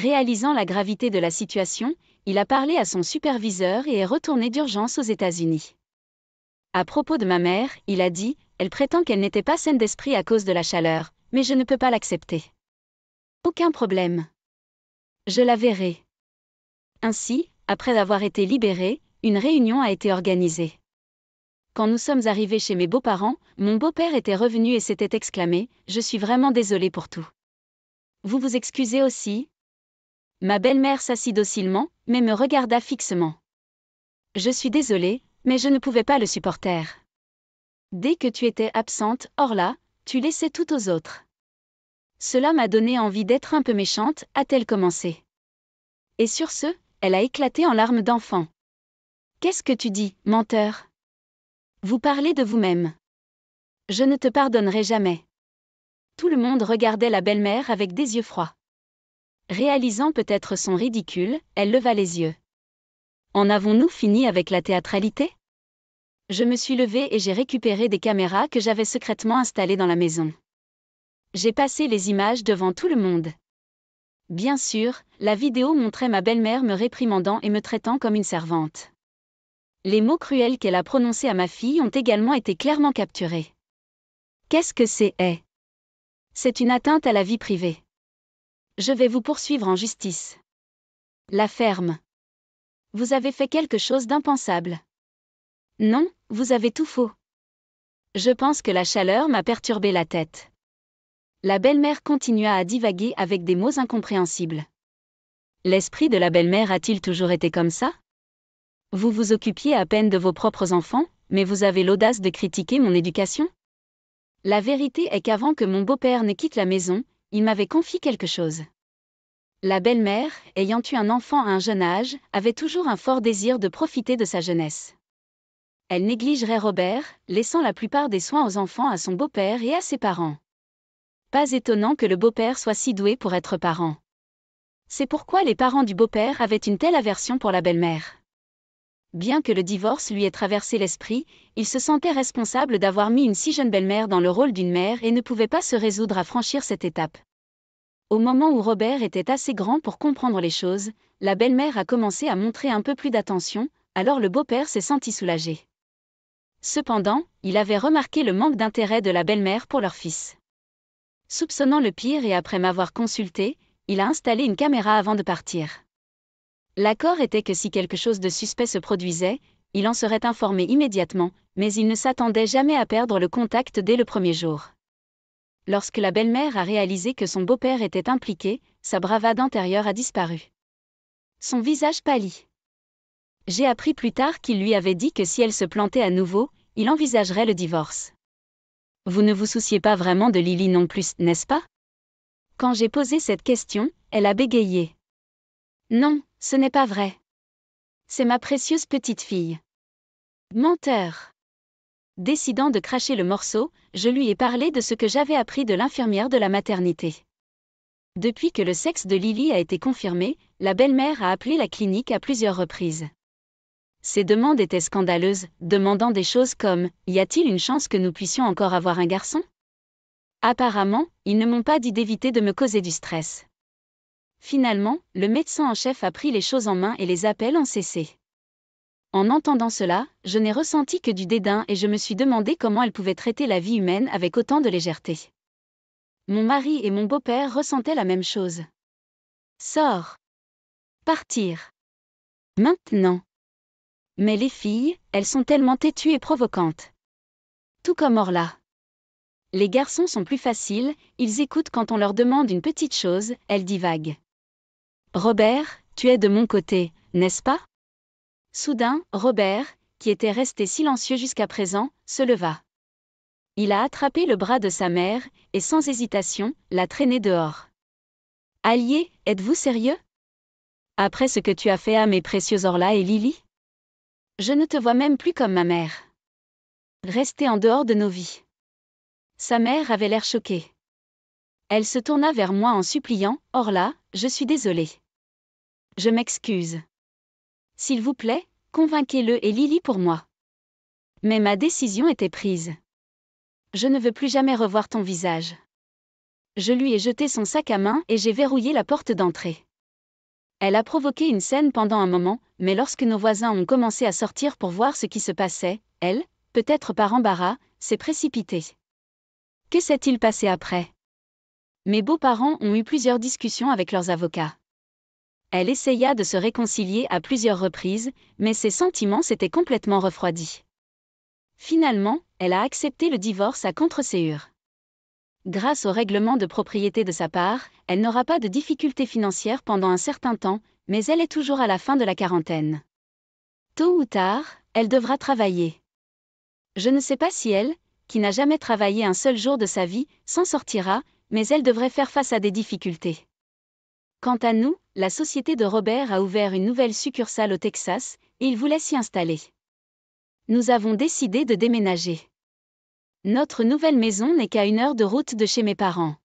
Réalisant la gravité de la situation, il a parlé à son superviseur et est retourné d'urgence aux États-Unis. À propos de ma mère, il a dit, elle prétend qu'elle n'était pas saine d'esprit à cause de la chaleur, mais je ne peux pas l'accepter. Aucun problème. Je la verrai. Ainsi, après avoir été libéré, une réunion a été organisée. Quand nous sommes arrivés chez mes beaux-parents, mon beau-père était revenu et s'était exclamé « Je suis vraiment désolé pour tout. » Vous vous excusez aussi ? Ma belle-mère s'assit docilement, mais me regarda fixement. Je suis désolée, mais je ne pouvais pas le supporter. Dès que tu étais absente, Orla, tu laissais tout aux autres. Cela m'a donné envie d'être un peu méchante, a-t-elle commencé. Et sur ce, elle a éclaté en larmes d'enfant. Qu'est-ce que tu dis, menteur ? Vous parlez de vous-même. Je ne te pardonnerai jamais. Tout le monde regardait la belle-mère avec des yeux froids. Réalisant peut-être son ridicule, elle leva les yeux. En avons-nous fini avec la théâtralité ? Je me suis levée et j'ai récupéré des caméras que j'avais secrètement installées dans la maison. J'ai passé les images devant tout le monde. Bien sûr, la vidéo montrait ma belle-mère me réprimandant et me traitant comme une servante. Les mots cruels qu'elle a prononcés à ma fille ont également été clairement capturés. Qu'est-ce que c'est ? C'est une atteinte à la vie privée. Je vais vous poursuivre en justice. La ferme. Vous avez fait quelque chose d'impensable. Non, vous avez tout faux. Je pense que la chaleur m'a perturbé la tête. La belle-mère continua à divaguer avec des mots incompréhensibles. L'esprit de la belle-mère a-t-il toujours été comme ça ? Vous vous occupiez à peine de vos propres enfants, mais vous avez l'audace de critiquer mon éducation ? La vérité est qu'avant que mon beau-père ne quitte la maison, il m'avait confié quelque chose. La belle-mère, ayant eu un enfant à un jeune âge, avait toujours un fort désir de profiter de sa jeunesse. Elle négligerait Robert, laissant la plupart des soins aux enfants à son beau-père et à ses parents. Pas étonnant que le beau-père soit si doué pour être parent. C'est pourquoi les parents du beau-père avaient une telle aversion pour la belle-mère. Bien que le divorce lui ait traversé l'esprit, il se sentait responsable d'avoir mis une si jeune belle-mère dans le rôle d'une mère et ne pouvait pas se résoudre à franchir cette étape. Au moment où Robert était assez grand pour comprendre les choses, la belle-mère a commencé à montrer un peu plus d'attention, alors le beau-père s'est senti soulagé. Cependant, il avait remarqué le manque d'intérêt de la belle-mère pour leur fils. Soupçonnant le pire et après m'avoir consulté, il a installé une caméra avant de partir. L'accord était que si quelque chose de suspect se produisait, il en serait informé immédiatement, mais il ne s'attendait jamais à perdre le contact dès le premier jour. Lorsque la belle-mère a réalisé que son beau-père était impliqué, sa bravade intérieure a disparu. Son visage pâlit. J'ai appris plus tard qu'il lui avait dit que si elle se plantait à nouveau, il envisagerait le divorce. Vous ne vous souciez pas vraiment de Lily non plus, n'est-ce pas ? Quand j'ai posé cette question, elle a bégayé. Non, ce n'est pas vrai. C'est ma précieuse petite fille. Menteur. Décidant de cracher le morceau, je lui ai parlé de ce que j'avais appris de l'infirmière de la maternité. Depuis que le sexe de Lily a été confirmé, la belle-mère a appelé la clinique à plusieurs reprises. Ces demandes étaient scandaleuses, demandant des choses comme « Y a-t-il une chance que nous puissions encore avoir un garçon ?» Apparemment, ils ne m'ont pas dit d'éviter de me causer du stress. Finalement, le médecin en chef a pris les choses en main et les appels ont cessé. En entendant cela, je n'ai ressenti que du dédain et je me suis demandé comment elle pouvait traiter la vie humaine avec autant de légèreté. Mon mari et mon beau-père ressentaient la même chose. Sors. Partir. Maintenant. Mais les filles, elles sont tellement têtues et provocantes. Tout comme Orla. Les garçons sont plus faciles, ils écoutent quand on leur demande une petite chose, elles divaguent. Robert, tu es de mon côté, n'est-ce pas ? Soudain, Robert, qui était resté silencieux jusqu'à présent, se leva. Il a attrapé le bras de sa mère, et sans hésitation, l'a traîné dehors. Allié, êtes-vous sérieux ? Après ce que tu as fait à mes précieux Orla et Lily ? Je ne te vois même plus comme ma mère. Restez en dehors de nos vies. Sa mère avait l'air choquée. Elle se tourna vers moi en suppliant, Orla, je suis désolée. Je m'excuse. S'il vous plaît, convainquez-le et Lily pour moi. Mais ma décision était prise. Je ne veux plus jamais revoir ton visage. Je lui ai jeté son sac à main et j'ai verrouillé la porte d'entrée. Elle a provoqué une scène pendant un moment, mais lorsque nos voisins ont commencé à sortir pour voir ce qui se passait, elle, peut-être par embarras, s'est précipitée. Que s'est-il passé après? Mes beaux-parents ont eu plusieurs discussions avec leurs avocats. Elle essaya de se réconcilier à plusieurs reprises, mais ses sentiments s'étaient complètement refroidis. Finalement, elle a accepté le divorce à contre-ségur. Grâce au règlement de propriété de sa part, elle n'aura pas de difficultés financières pendant un certain temps, mais elle est toujours à la fin de la quarantaine. Tôt ou tard, elle devra travailler. Je ne sais pas si elle, qui n'a jamais travaillé un seul jour de sa vie, s'en sortira, mais elle devrait faire face à des difficultés. Quant à nous, la société de Robert a ouvert une nouvelle succursale au Texas, et il voulait s'y installer. Nous avons décidé de déménager. Notre nouvelle maison n'est qu'à 1 heure de route de chez mes parents.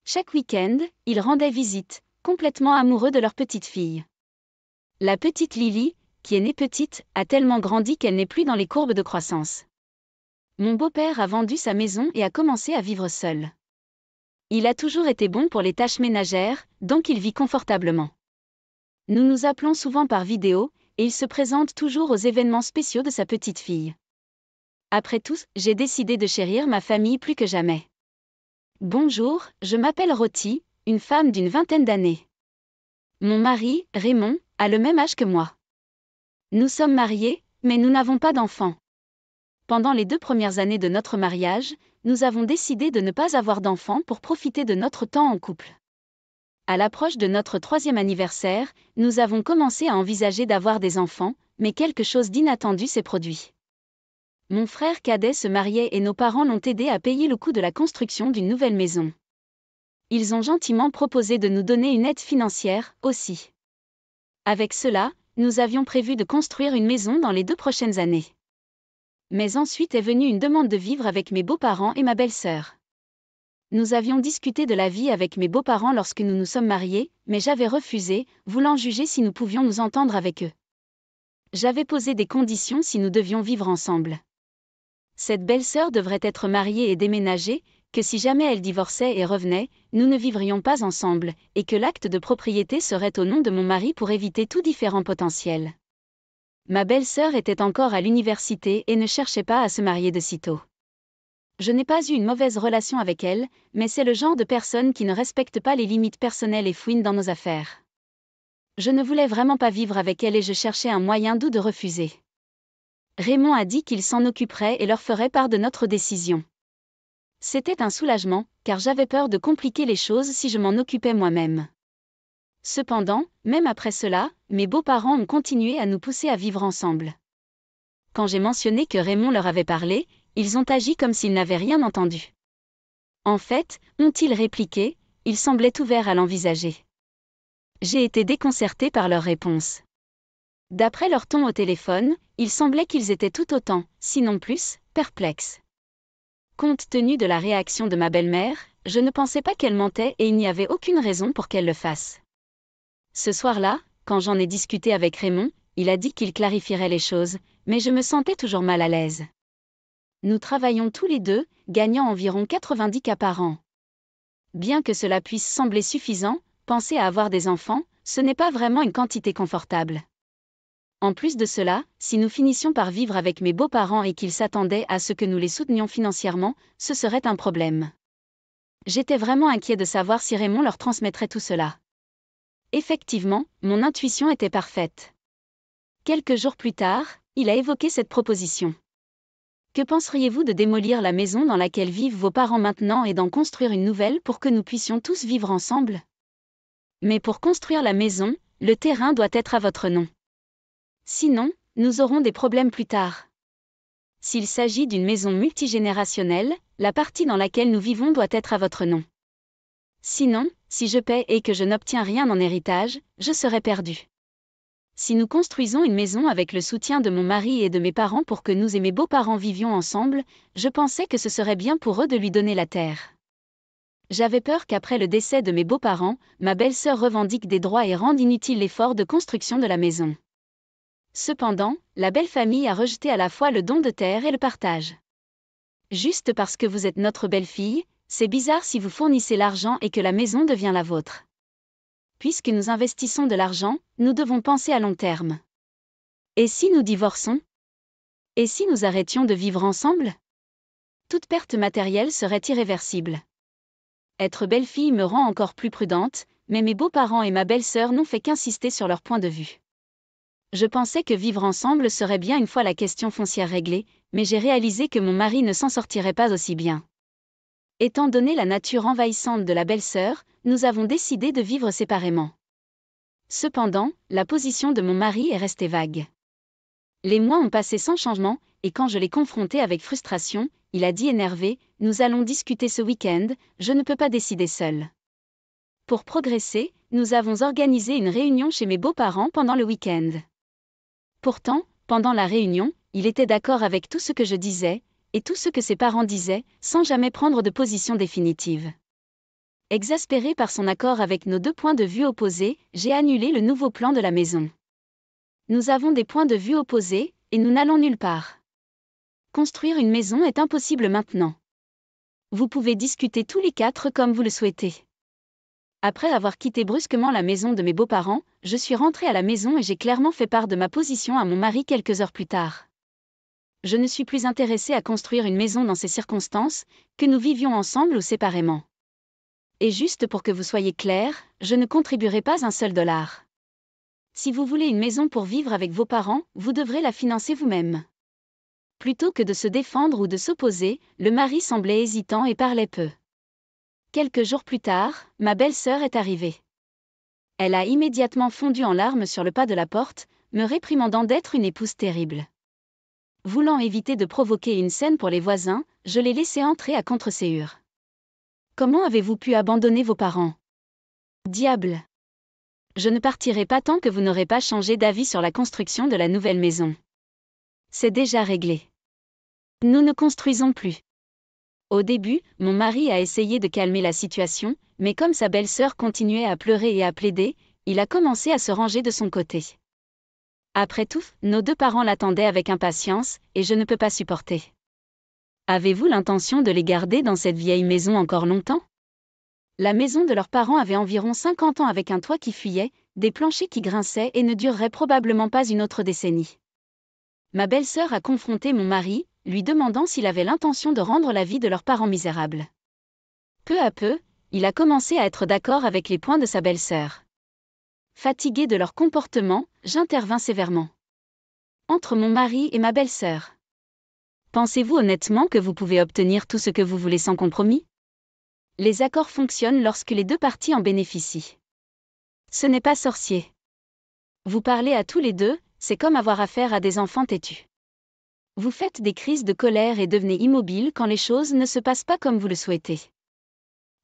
Chaque week-end, ils rendaient visite, complètement amoureux de leur petite fille. La petite Lily, qui est née petite, a tellement grandi qu'elle n'est plus dans les courbes de croissance. Mon beau-père a vendu sa maison et a commencé à vivre seul. Il a toujours été bon pour les tâches ménagères, donc il vit confortablement. Nous nous appelons souvent par vidéo, et il se présente toujours aux événements spéciaux de sa petite fille. Après tout, j'ai décidé de chérir ma famille plus que jamais. Bonjour, je m'appelle Roti, une femme d'une vingtaine d'années. Mon mari, Raymond, a le même âge que moi. Nous sommes mariés, mais nous n'avons pas d'enfants. Pendant les 2 premières années de notre mariage, nous avons décidé de ne pas avoir d'enfants pour profiter de notre temps en couple. À l'approche de notre 3e anniversaire, nous avons commencé à envisager d'avoir des enfants, mais quelque chose d'inattendu s'est produit. Mon frère cadet se mariait et nos parents l'ont aidé à payer le coût de la construction d'une nouvelle maison. Ils ont gentiment proposé de nous donner une aide financière, aussi. Avec cela, nous avions prévu de construire une maison dans les 2 prochaines années. Mais ensuite est venue une demande de vivre avec mes beaux-parents et ma belle-sœur. Nous avions discuté de la vie avec mes beaux-parents lorsque nous nous sommes mariés, mais j'avais refusé, voulant juger si nous pouvions nous entendre avec eux. J'avais posé des conditions si nous devions vivre ensemble. Cette belle-sœur devrait être mariée et déménager, que si jamais elle divorçait et revenait, nous ne vivrions pas ensemble, et que l'acte de propriété serait au nom de mon mari pour éviter tout différend potentiel. Ma belle-sœur était encore à l'université et ne cherchait pas à se marier de sitôt. Je n'ai pas eu une mauvaise relation avec elle, mais c'est le genre de personne qui ne respecte pas les limites personnelles et fouine dans nos affaires. Je ne voulais vraiment pas vivre avec elle et je cherchais un moyen doux de refuser. Raymond a dit qu'il s'en occuperait et leur ferait part de notre décision. C'était un soulagement, car j'avais peur de compliquer les choses si je m'en occupais moi-même. Cependant, même après cela, mes beaux-parents ont continué à nous pousser à vivre ensemble. Quand j'ai mentionné que Raymond leur avait parlé, ils ont agi comme s'ils n'avaient rien entendu. En fait, ont-ils répliqué, ils semblaient ouverts à l'envisager. J'ai été déconcertée par leur réponse. D'après leur ton au téléphone, il semblait qu'ils étaient tout autant, sinon plus, perplexes. Compte tenu de la réaction de ma belle-mère, je ne pensais pas qu'elle mentait et il n'y avait aucune raison pour qu'elle le fasse. Ce soir-là, quand j'en ai discuté avec Raymond, il a dit qu'il clarifierait les choses, mais je me sentais toujours mal à l'aise. Nous travaillons tous les deux, gagnant environ 90 K par an. Bien que cela puisse sembler suffisant, penser à avoir des enfants, ce n'est pas vraiment une quantité confortable. En plus de cela, si nous finissions par vivre avec mes beaux-parents et qu'ils s'attendaient à ce que nous les soutenions financièrement, ce serait un problème. J'étais vraiment inquiet de savoir si Raymond leur transmettrait tout cela. Effectivement, mon intuition était parfaite. Quelques jours plus tard, il a évoqué cette proposition. Que penseriez-vous de démolir la maison dans laquelle vivent vos parents maintenant et d'en construire une nouvelle pour que nous puissions tous vivre ensemble? Mais pour construire la maison, le terrain doit être à votre nom. Sinon, nous aurons des problèmes plus tard. S'il s'agit d'une maison multigénérationnelle, la partie dans laquelle nous vivons doit être à votre nom. Sinon, si je paie et que je n'obtiens rien en héritage, je serai perdu. Si nous construisons une maison avec le soutien de mon mari et de mes parents pour que nous et mes beaux-parents vivions ensemble, je pensais que ce serait bien pour eux de lui donner la terre. J'avais peur qu'après le décès de mes beaux-parents, ma belle-sœur revendique des droits et rende inutile l'effort de construction de la maison. Cependant, la belle famille a rejeté à la fois le don de terre et le partage. Juste parce que vous êtes notre belle-fille, c'est bizarre si vous fournissez l'argent et que la maison devient la vôtre. Puisque nous investissons de l'argent, nous devons penser à long terme. Et si nous divorçons? Et si nous arrêtions de vivre ensemble? Toute perte matérielle serait irréversible. Être belle-fille me rend encore plus prudente, mais mes beaux-parents et ma belle-sœur n'ont fait qu'insister sur leur point de vue. Je pensais que vivre ensemble serait bien une fois la question foncière réglée, mais j'ai réalisé que mon mari ne s'en sortirait pas aussi bien. Étant donné la nature envahissante de la belle-sœur, nous avons décidé de vivre séparément. Cependant, la position de mon mari est restée vague. Les mois ont passé sans changement, et quand je l'ai confronté avec frustration, il a dit énervé, « Nous allons discuter ce week-end, je ne peux pas décider seul. » Pour progresser, nous avons organisé une réunion chez mes beaux-parents pendant le week-end. Pourtant, pendant la réunion, il était d'accord avec tout ce que je disais, et tout ce que ses parents disaient, sans jamais prendre de position définitive. Exaspéré par son accord avec nos deux points de vue opposés, j'ai annulé le nouveau plan de la maison. Nous avons des points de vue opposés, et nous n'allons nulle part. Construire une maison est impossible maintenant. Vous pouvez discuter tous les quatre comme vous le souhaitez. Après avoir quitté brusquement la maison de mes beaux-parents, je suis rentrée à la maison et j'ai clairement fait part de ma position à mon mari quelques heures plus tard. Je ne suis plus intéressée à construire une maison dans ces circonstances, que nous vivions ensemble ou séparément. Et juste pour que vous soyez clair, je ne contribuerai pas un seul dollar. Si vous voulez une maison pour vivre avec vos parents, vous devrez la financer vous-même. Plutôt que de se défendre ou de s'opposer, le mari semblait hésitant et parlait peu. Quelques jours plus tard, ma belle-sœur est arrivée. Elle a immédiatement fondu en larmes sur le pas de la porte, me réprimandant d'être une épouse terrible. Voulant éviter de provoquer une scène pour les voisins, je l'ai laissée entrer à contre-séhure. Comment avez-vous pu abandonner vos parents? Diable! Je ne partirai pas tant que vous n'aurez pas changé d'avis sur la construction de la nouvelle maison. C'est déjà réglé. Nous ne construisons plus. Au début, mon mari a essayé de calmer la situation, mais comme sa belle-sœur continuait à pleurer et à plaider, il a commencé à se ranger de son côté. Après tout, nos deux parents l'attendaient avec impatience, et je ne peux pas supporter. Avez-vous l'intention de les garder dans cette vieille maison encore longtemps? La maison de leurs parents avait environ 50 ans avec un toit qui fuyait, des planchers qui grinçaient et ne durerait probablement pas une autre décennie. Ma belle-sœur a confronté mon mari, lui demandant s'il avait l'intention de rendre la vie de leurs parents misérable. Peu à peu, il a commencé à être d'accord avec les points de sa belle-sœur. Fatigué de leur comportement, j'intervins sévèrement. Entre mon mari et ma belle-sœur. Pensez-vous honnêtement que vous pouvez obtenir tout ce que vous voulez sans compromis? Les accords fonctionnent lorsque les deux parties en bénéficient. Ce n'est pas sorcier. Vous parlez à tous les deux, c'est comme avoir affaire à des enfants têtus. Vous faites des crises de colère et devenez immobile quand les choses ne se passent pas comme vous le souhaitez.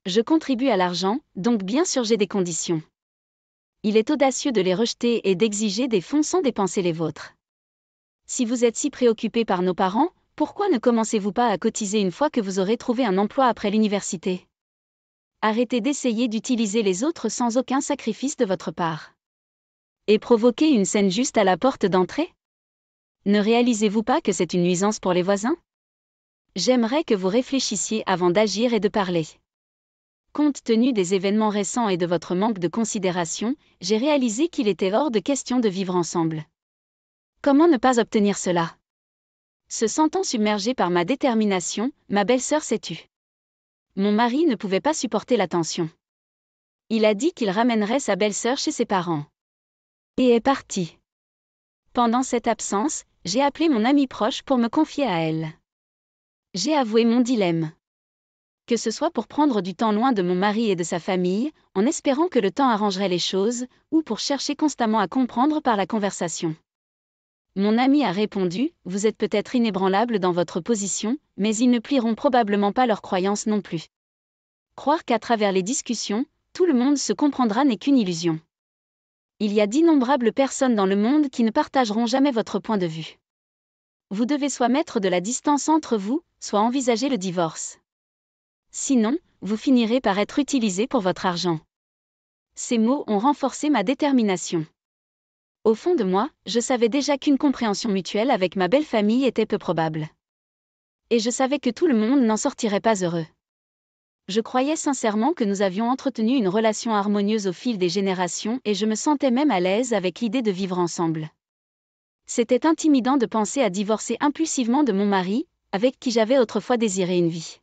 Je contribue à l'argent, donc bien sûr j'ai des conditions. Il est audacieux de les rejeter et d'exiger des fonds sans dépenser les vôtres. Si vous êtes si préoccupé par nos parents, pourquoi ne commencez-vous pas à cotiser une fois que vous aurez trouvé un emploi après l'université? Arrêtez d'essayer d'utiliser les autres sans aucun sacrifice de votre part. Et provoquer une scène juste à la porte d'entrée? Ne réalisez-vous pas que c'est une nuisance pour les voisins? J'aimerais que vous réfléchissiez avant d'agir et de parler. Compte tenu des événements récents et de votre manque de considération, j'ai réalisé qu'il était hors de question de vivre ensemble. Comment ne pas obtenir cela? Se sentant submergée par ma détermination, ma belle-sœur s'est tue. Mon mari ne pouvait pas supporter la tension. Il a dit qu'il ramènerait sa belle-sœur chez ses parents. Et est parti. Pendant cette absence, j'ai appelé mon amie proche pour me confier à elle. J'ai avoué mon dilemme. Que ce soit pour prendre du temps loin de mon mari et de sa famille, en espérant que le temps arrangerait les choses, ou pour chercher constamment à comprendre par la conversation. Mon ami a répondu, « Vous êtes peut-être inébranlable dans votre position, mais ils ne plieront probablement pas leurs croyances non plus. Croire qu'à travers les discussions, tout le monde se comprendra n'est qu'une illusion. Il y a d'innombrables personnes dans le monde qui ne partageront jamais votre point de vue. Vous devez soit mettre de la distance entre vous, soit envisager le divorce. Sinon, vous finirez par être utilisé pour votre argent. » Ces mots ont renforcé ma détermination. Au fond de moi, je savais déjà qu'une compréhension mutuelle avec ma belle famille était peu probable. Et je savais que tout le monde n'en sortirait pas heureux. Je croyais sincèrement que nous avions entretenu une relation harmonieuse au fil des générations et je me sentais même à l'aise avec l'idée de vivre ensemble. C'était intimidant de penser à divorcer impulsivement de mon mari, avec qui j'avais autrefois désiré une vie.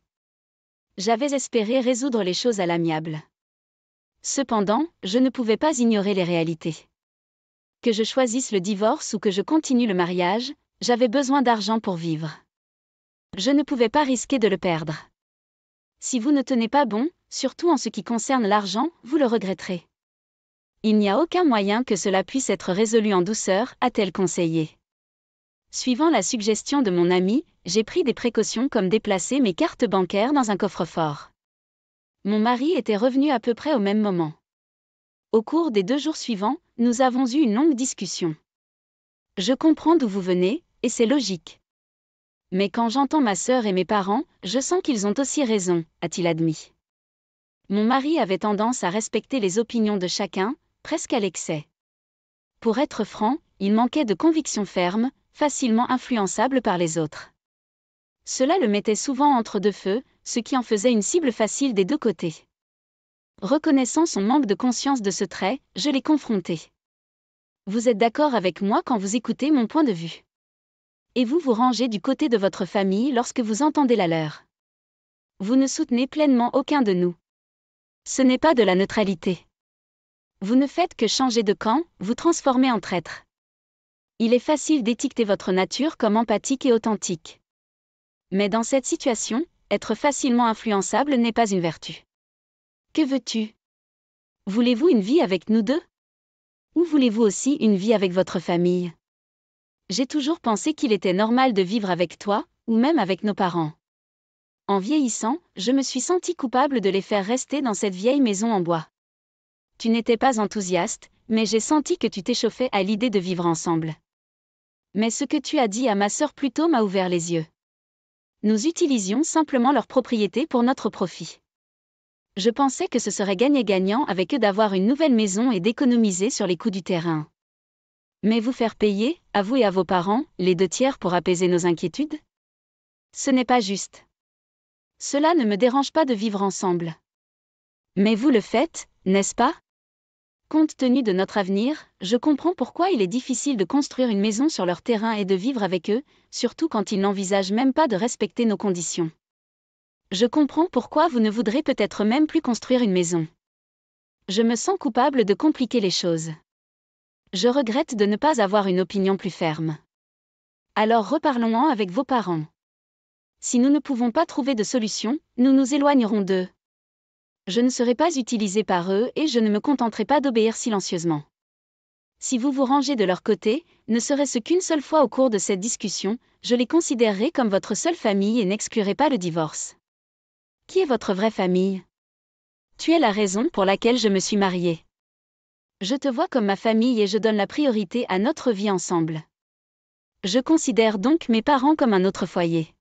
J'avais espéré résoudre les choses à l'amiable. Cependant, je ne pouvais pas ignorer les réalités. Que je choisisse le divorce ou que je continue le mariage, j'avais besoin d'argent pour vivre. Je ne pouvais pas risquer de le perdre. Si vous ne tenez pas bon, surtout en ce qui concerne l'argent, vous le regretterez. Il n'y a aucun moyen que cela puisse être résolu en douceur, a-t-elle conseillé. Suivant la suggestion de mon ami, j'ai pris des précautions comme déplacer mes cartes bancaires dans un coffre-fort. Mon mari était revenu à peu près au même moment. Au cours des 2 jours suivants, nous avons eu une longue discussion. Je comprends d'où vous venez, et c'est logique. Mais quand j'entends ma sœur et mes parents, je sens qu'ils ont aussi raison, a-t-il admis. Mon mari avait tendance à respecter les opinions de chacun, presque à l'excès. Pour être franc, il manquait de convictions fermes, facilement influençable par les autres. Cela le mettait souvent entre deux feux, ce qui en faisait une cible facile des 2 côtés. Reconnaissant son manque de conscience de ce trait, je l'ai confronté. Vous êtes d'accord avec moi quand vous écoutez mon point de vue. Et vous vous rangez du côté de votre famille lorsque vous entendez la leur. Vous ne soutenez pleinement aucun de nous. Ce n'est pas de la neutralité. Vous ne faites que changer de camp, vous transformer en traître. Il est facile d'étiqueter votre nature comme empathique et authentique. Mais dans cette situation, être facilement influençable n'est pas une vertu. Que veux-tu? Voulez-vous une vie avec nous 2? Ou voulez-vous aussi une vie avec votre famille? J'ai toujours pensé qu'il était normal de vivre avec toi, ou même avec nos parents. En vieillissant, je me suis sentie coupable de les faire rester dans cette vieille maison en bois. Tu n'étais pas enthousiaste, mais j'ai senti que tu t'échauffais à l'idée de vivre ensemble. Mais ce que tu as dit à ma sœur plus tôt m'a ouvert les yeux. Nous utilisions simplement leurs propriétés pour notre profit. Je pensais que ce serait gagnant-gagnant avec eux d'avoir une nouvelle maison et d'économiser sur les coûts du terrain. Mais vous faire payer, à vous et à vos parents, les 2 tiers pour apaiser nos inquiétudes? Ce n'est pas juste. Cela ne me dérange pas de vivre ensemble. Mais vous le faites, n'est-ce pas? Compte tenu de notre avenir, je comprends pourquoi il est difficile de construire une maison sur leur terrain et de vivre avec eux, surtout quand ils n'envisagent même pas de respecter nos conditions. Je comprends pourquoi vous ne voudrez peut-être même plus construire une maison. Je me sens coupable de compliquer les choses. Je regrette de ne pas avoir une opinion plus ferme. Alors reparlons-en avec vos parents. Si nous ne pouvons pas trouver de solution, nous nous éloignerons d'eux. Je ne serai pas utilisée par eux et je ne me contenterai pas d'obéir silencieusement. Si vous vous rangez de leur côté, ne serait-ce qu'une seule fois au cours de cette discussion, je les considérerai comme votre seule famille et n'exclurai pas le divorce. Qui est votre vraie famille? Tu es la raison pour laquelle je me suis mariée. Je te vois comme ma famille et je donne la priorité à notre vie ensemble. Je considère donc mes parents comme un autre foyer.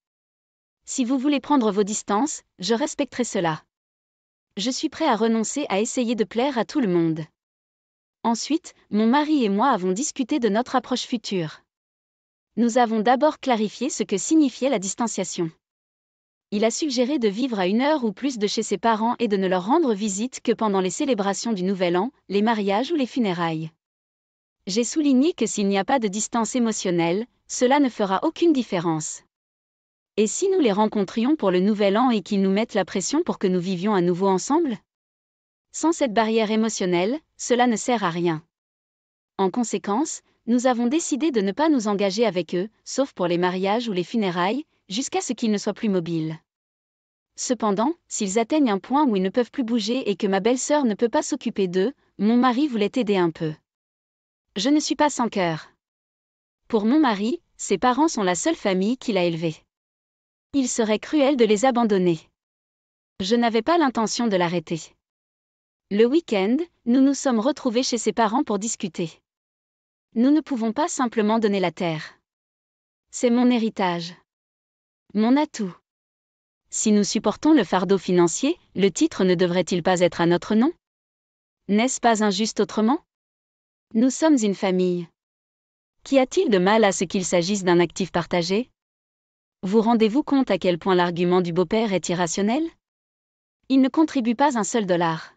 Si vous voulez prendre vos distances, je respecterai cela. Je suis prêt à renoncer à essayer de plaire à tout le monde. Ensuite, mon mari et moi avons discuté de notre approche future. Nous avons d'abord clarifié ce que signifiait la distanciation. Il a suggéré de vivre à 1 heure ou plus de chez ses parents et de ne leur rendre visite que pendant les célébrations du Nouvel An, les mariages ou les funérailles. J'ai souligné que s'il n'y a pas de distance émotionnelle, cela ne fera aucune différence. Et si nous les rencontrions pour le Nouvel An et qu'ils nous mettent la pression pour que nous vivions à nouveau ensemble? Sans cette barrière émotionnelle, cela ne sert à rien. En conséquence, nous avons décidé de ne pas nous engager avec eux, sauf pour les mariages ou les funérailles, jusqu'à ce qu'ils ne soient plus mobiles. Cependant, s'ils atteignent un point où ils ne peuvent plus bouger et que ma belle-sœur ne peut pas s'occuper d'eux, mon mari voulait aider un peu. Je ne suis pas sans cœur. Pour mon mari, ses parents sont la seule famille qu'il a élevée. Il serait cruel de les abandonner. Je n'avais pas l'intention de l'arrêter. Le week-end, nous nous sommes retrouvés chez ses parents pour discuter. Nous ne pouvons pas simplement donner la terre. C'est mon héritage. Mon atout. Si nous supportons le fardeau financier, le titre ne devrait-il pas être à notre nom? N'est-ce pas injuste autrement? Nous sommes une famille. Qu'y a-t-il de mal à ce qu'il s'agisse d'un actif partagé? Vous rendez-vous compte à quel point l'argument du beau-père est irrationnel? Il ne contribue pas un seul dollar.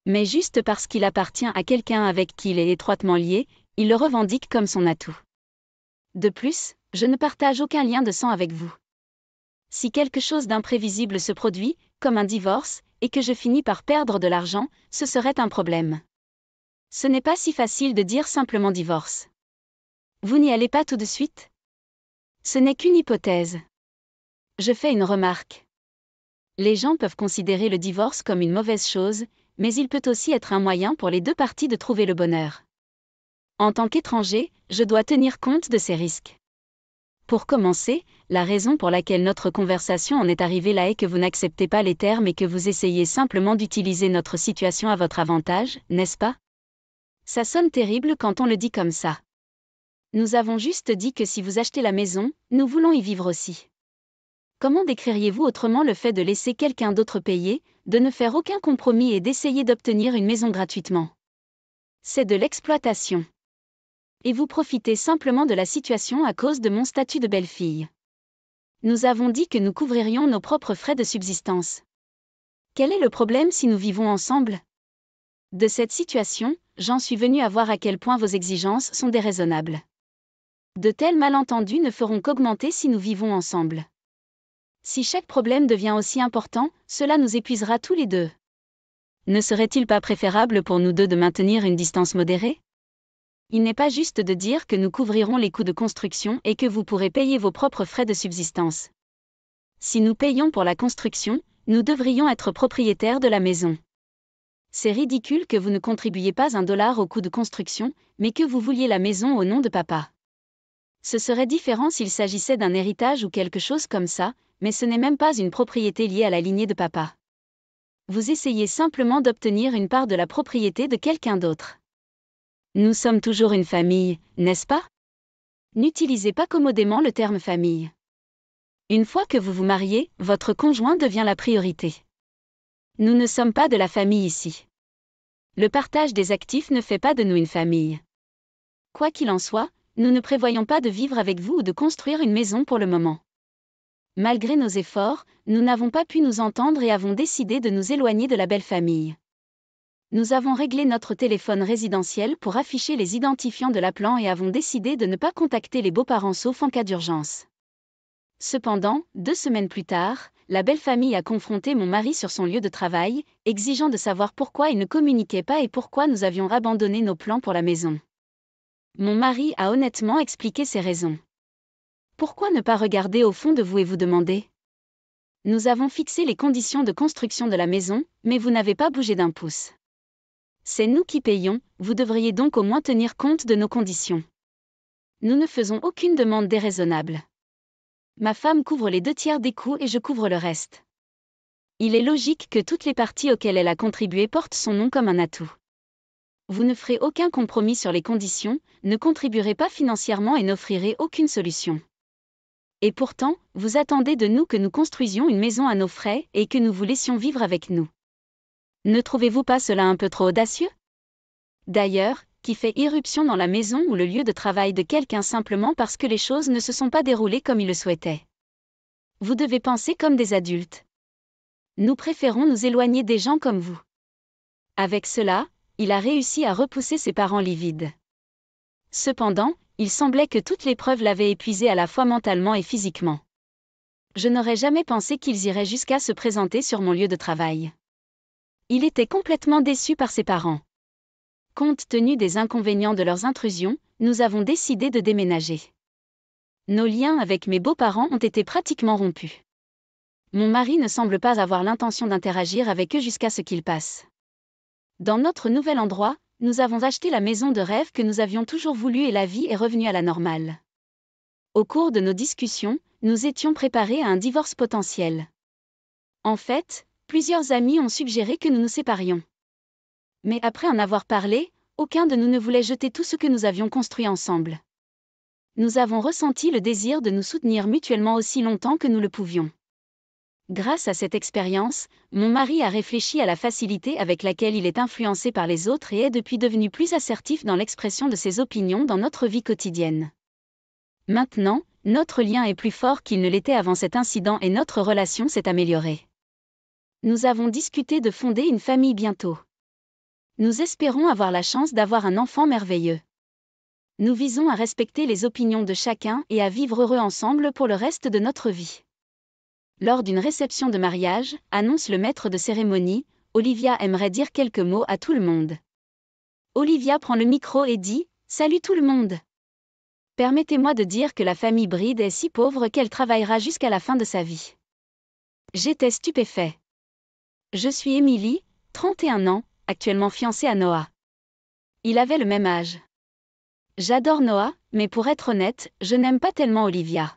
Mais juste parce qu'il appartient à quelqu'un avec qui il est étroitement lié, il le revendique comme son atout. De plus, je ne partage aucun lien de sang avec vous. Si quelque chose d'imprévisible se produit, comme un divorce, et que je finis par perdre de l'argent, ce serait un problème. Ce n'est pas si facile de dire simplement divorce. Vous n'y allez pas tout de suite? Ce n'est qu'une hypothèse. Je fais une remarque. Les gens peuvent considérer le divorce comme une mauvaise chose, mais il peut aussi être un moyen pour les deux parties de trouver le bonheur. En tant qu'étranger, je dois tenir compte de ces risques. Pour commencer, la raison pour laquelle notre conversation en est arrivée là est que vous n'acceptez pas les termes et que vous essayez simplement d'utiliser notre situation à votre avantage, n'est-ce pas? Ça sonne terrible quand on le dit comme ça. Nous avons juste dit que si vous achetez la maison, nous voulons y vivre aussi. Comment décririez-vous autrement le fait de laisser quelqu'un d'autre payer, de ne faire aucun compromis et d'essayer d'obtenir une maison gratuitement? C'est de l'exploitation. Et vous profitez simplement de la situation à cause de mon statut de belle-fille. Nous avons dit que nous couvririons nos propres frais de subsistance. Quel est le problème si nous vivons ensemble? De cette situation, j'en suis venu à voir à quel point vos exigences sont déraisonnables. De tels malentendus ne feront qu'augmenter si nous vivons ensemble. Si chaque problème devient aussi important, cela nous épuisera tous les deux. Ne serait-il pas préférable pour nous deux de maintenir une distance modérée? Il n'est pas juste de dire que nous couvrirons les coûts de construction et que vous pourrez payer vos propres frais de subsistance. Si nous payons pour la construction, nous devrions être propriétaires de la maison. C'est ridicule que vous ne contribuiez pas un dollar au coût de construction, mais que vous vouliez la maison au nom de papa. Ce serait différent s'il s'agissait d'un héritage ou quelque chose comme ça, mais ce n'est même pas une propriété liée à la lignée de papa. Vous essayez simplement d'obtenir une part de la propriété de quelqu'un d'autre. Nous sommes toujours une famille, n'est-ce pas? N'utilisez pas commodément le terme famille. Une fois que vous vous mariez, votre conjoint devient la priorité. Nous ne sommes pas de la famille ici. Le partage des actifs ne fait pas de nous une famille. Quoi qu'il en soit, nous ne prévoyons pas de vivre avec vous ou de construire une maison pour le moment. Malgré nos efforts, nous n'avons pas pu nous entendre et avons décidé de nous éloigner de la belle famille. Nous avons réglé notre téléphone résidentiel pour afficher les identifiants de l'appelant et avons décidé de ne pas contacter les beaux-parents sauf en cas d'urgence. Cependant, 2 semaines plus tard, la belle famille a confronté mon mari sur son lieu de travail, exigeant de savoir pourquoi il ne communiquait pas et pourquoi nous avions abandonné nos plans pour la maison. Mon mari a honnêtement expliqué ses raisons. Pourquoi ne pas regarder au fond de vous et vous demander? Nous avons fixé les conditions de construction de la maison, mais vous n'avez pas bougé d'un pouce. C'est nous qui payons, vous devriez donc au moins tenir compte de nos conditions. Nous ne faisons aucune demande déraisonnable. Ma femme couvre les 2/3 des coûts et je couvre le reste. Il est logique que toutes les parties auxquelles elle a contribué portent son nom comme un atout. Vous ne ferez aucun compromis sur les conditions, ne contribuerez pas financièrement et n'offrirez aucune solution. Et pourtant, vous attendez de nous que nous construisions une maison à nos frais et que nous vous laissions vivre avec nous. Ne trouvez-vous pas cela un peu trop audacieux? D'ailleurs, qui fait irruption dans la maison ou le lieu de travail de quelqu'un simplement parce que les choses ne se sont pas déroulées comme il le souhaitait? Vous devez penser comme des adultes. Nous préférons nous éloigner des gens comme vous. Avec cela, il a réussi à repousser ses parents livides. Cependant, il semblait que toutes les preuves l'avaient épuisé à la fois mentalement et physiquement. Je n'aurais jamais pensé qu'ils iraient jusqu'à se présenter sur mon lieu de travail. Il était complètement déçu par ses parents. Compte tenu des inconvénients de leurs intrusions, nous avons décidé de déménager. Nos liens avec mes beaux-parents ont été pratiquement rompus. Mon mari ne semble pas avoir l'intention d'interagir avec eux jusqu'à ce qu'ils passent. Dans notre nouvel endroit, nous avons acheté la maison de rêve que nous avions toujours voulu et la vie est revenue à la normale. Au cours de nos discussions, nous étions préparés à un divorce potentiel. En fait, plusieurs amis ont suggéré que nous nous séparions. Mais après en avoir parlé, aucun de nous ne voulait jeter tout ce que nous avions construit ensemble. Nous avons ressenti le désir de nous soutenir mutuellement aussi longtemps que nous le pouvions. Grâce à cette expérience, mon mari a réfléchi à la facilité avec laquelle il est influencé par les autres et est depuis devenu plus assertif dans l'expression de ses opinions dans notre vie quotidienne. Maintenant, notre lien est plus fort qu'il ne l'était avant cet incident et notre relation s'est améliorée. Nous avons discuté de fonder une famille bientôt. Nous espérons avoir la chance d'avoir un enfant merveilleux. Nous visons à respecter les opinions de chacun et à vivre heureux ensemble pour le reste de notre vie. Lors d'une réception de mariage, annonce le maître de cérémonie, Olivia aimerait dire quelques mots à tout le monde. Olivia prend le micro et dit « Salut tout le monde ! Permettez-moi de dire que la famille Bride est si pauvre qu'elle travaillera jusqu'à la fin de sa vie. » J'étais stupéfait. Je suis Emily, 31 ans, actuellement fiancée à Noah. Il avait le même âge. J'adore Noah, mais pour être honnête, je n'aime pas tellement Olivia.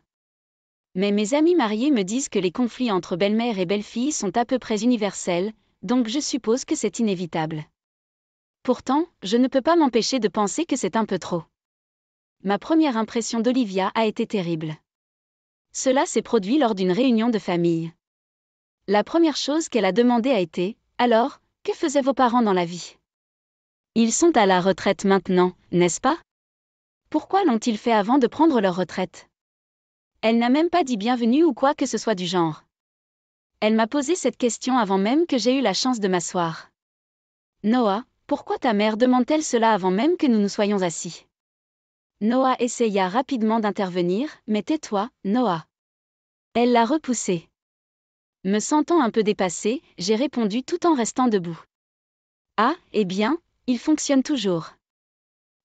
Mais mes amis mariés me disent que les conflits entre belle-mère et belle-fille sont à peu près universels, donc je suppose que c'est inévitable. Pourtant, je ne peux pas m'empêcher de penser que c'est un peu trop. Ma première impression d'Olivia a été terrible. Cela s'est produit lors d'une réunion de famille. La première chose qu'elle a demandé a été « Alors, que faisaient vos parents dans la vie ? Ils sont à la retraite maintenant, n'est-ce pas ? Pourquoi l'ont-ils fait avant de prendre leur retraite ? » Elle n'a même pas dit bienvenue ou quoi que ce soit du genre. Elle m'a posé cette question avant même que j'aie eu la chance de m'asseoir. Noah, pourquoi ta mère demande-t-elle cela avant même que nous nous soyons assis ? Noah essaya rapidement d'intervenir, mais tais-toi, Noah. Elle l'a repoussé. Me sentant un peu dépassée, j'ai répondu tout en restant debout. Ah, eh bien, il fonctionne toujours.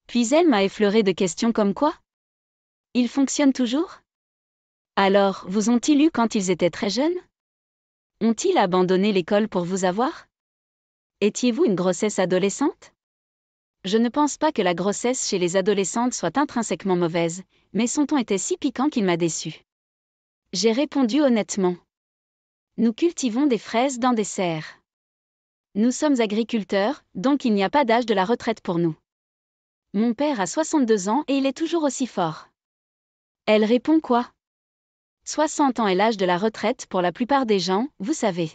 Puis elle m'a effleuré de questions comme quoi ? Il fonctionne toujours ? Alors, vous ont-ils eu quand ils étaient très jeunes ? Ont-ils abandonné l'école pour vous avoir ? Étiez-vous une grossesse adolescente ? Je ne pense pas que la grossesse chez les adolescentes soit intrinsèquement mauvaise, mais son ton était si piquant qu'il m'a déçue. J'ai répondu honnêtement. Nous cultivons des fraises dans des serres. Nous sommes agriculteurs, donc il n'y a pas d'âge de la retraite pour nous. Mon père a 62 ans et il est toujours aussi fort. Elle répond quoi ? 60 ans est l'âge de la retraite pour la plupart des gens, vous savez.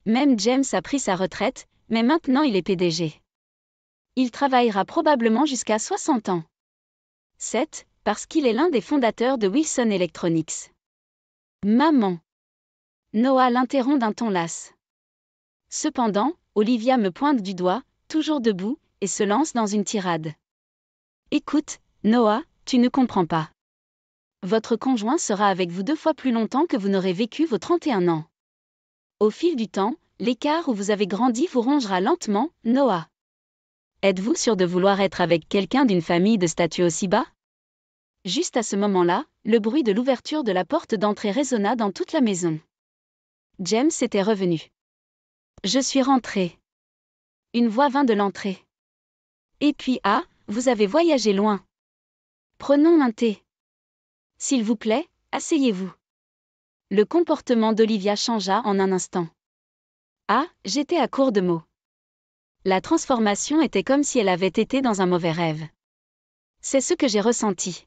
Même James a pris sa retraite, mais maintenant il est PDG. Il travaillera probablement jusqu'à 60 ans. 7, parce qu'il est l'un des fondateurs de Wilson Electronics. Maman. Noah l'interrompt d'un ton las. Cependant, Olivia me pointe du doigt, toujours debout, et se lance dans une tirade. Écoute, Noah, tu ne comprends pas. Votre conjoint sera avec vous 2 fois plus longtemps que vous n'aurez vécu vos 31 ans. Au fil du temps, l'écart où vous avez grandi vous rongera lentement, Noah. Êtes-vous sûr de vouloir être avec quelqu'un d'une famille de statut aussi bas ? Juste à ce moment-là, le bruit de l'ouverture de la porte d'entrée résonna dans toute la maison. James était revenu. Je suis rentrée. Une voix vint de l'entrée. Et puis vous avez voyagé loin. Prenons un thé. S'il vous plaît, asseyez-vous. Le comportement d'Olivia changea en un instant. J'étais à court de mots. La transformation était comme si elle avait été dans un mauvais rêve. C'est ce que j'ai ressenti.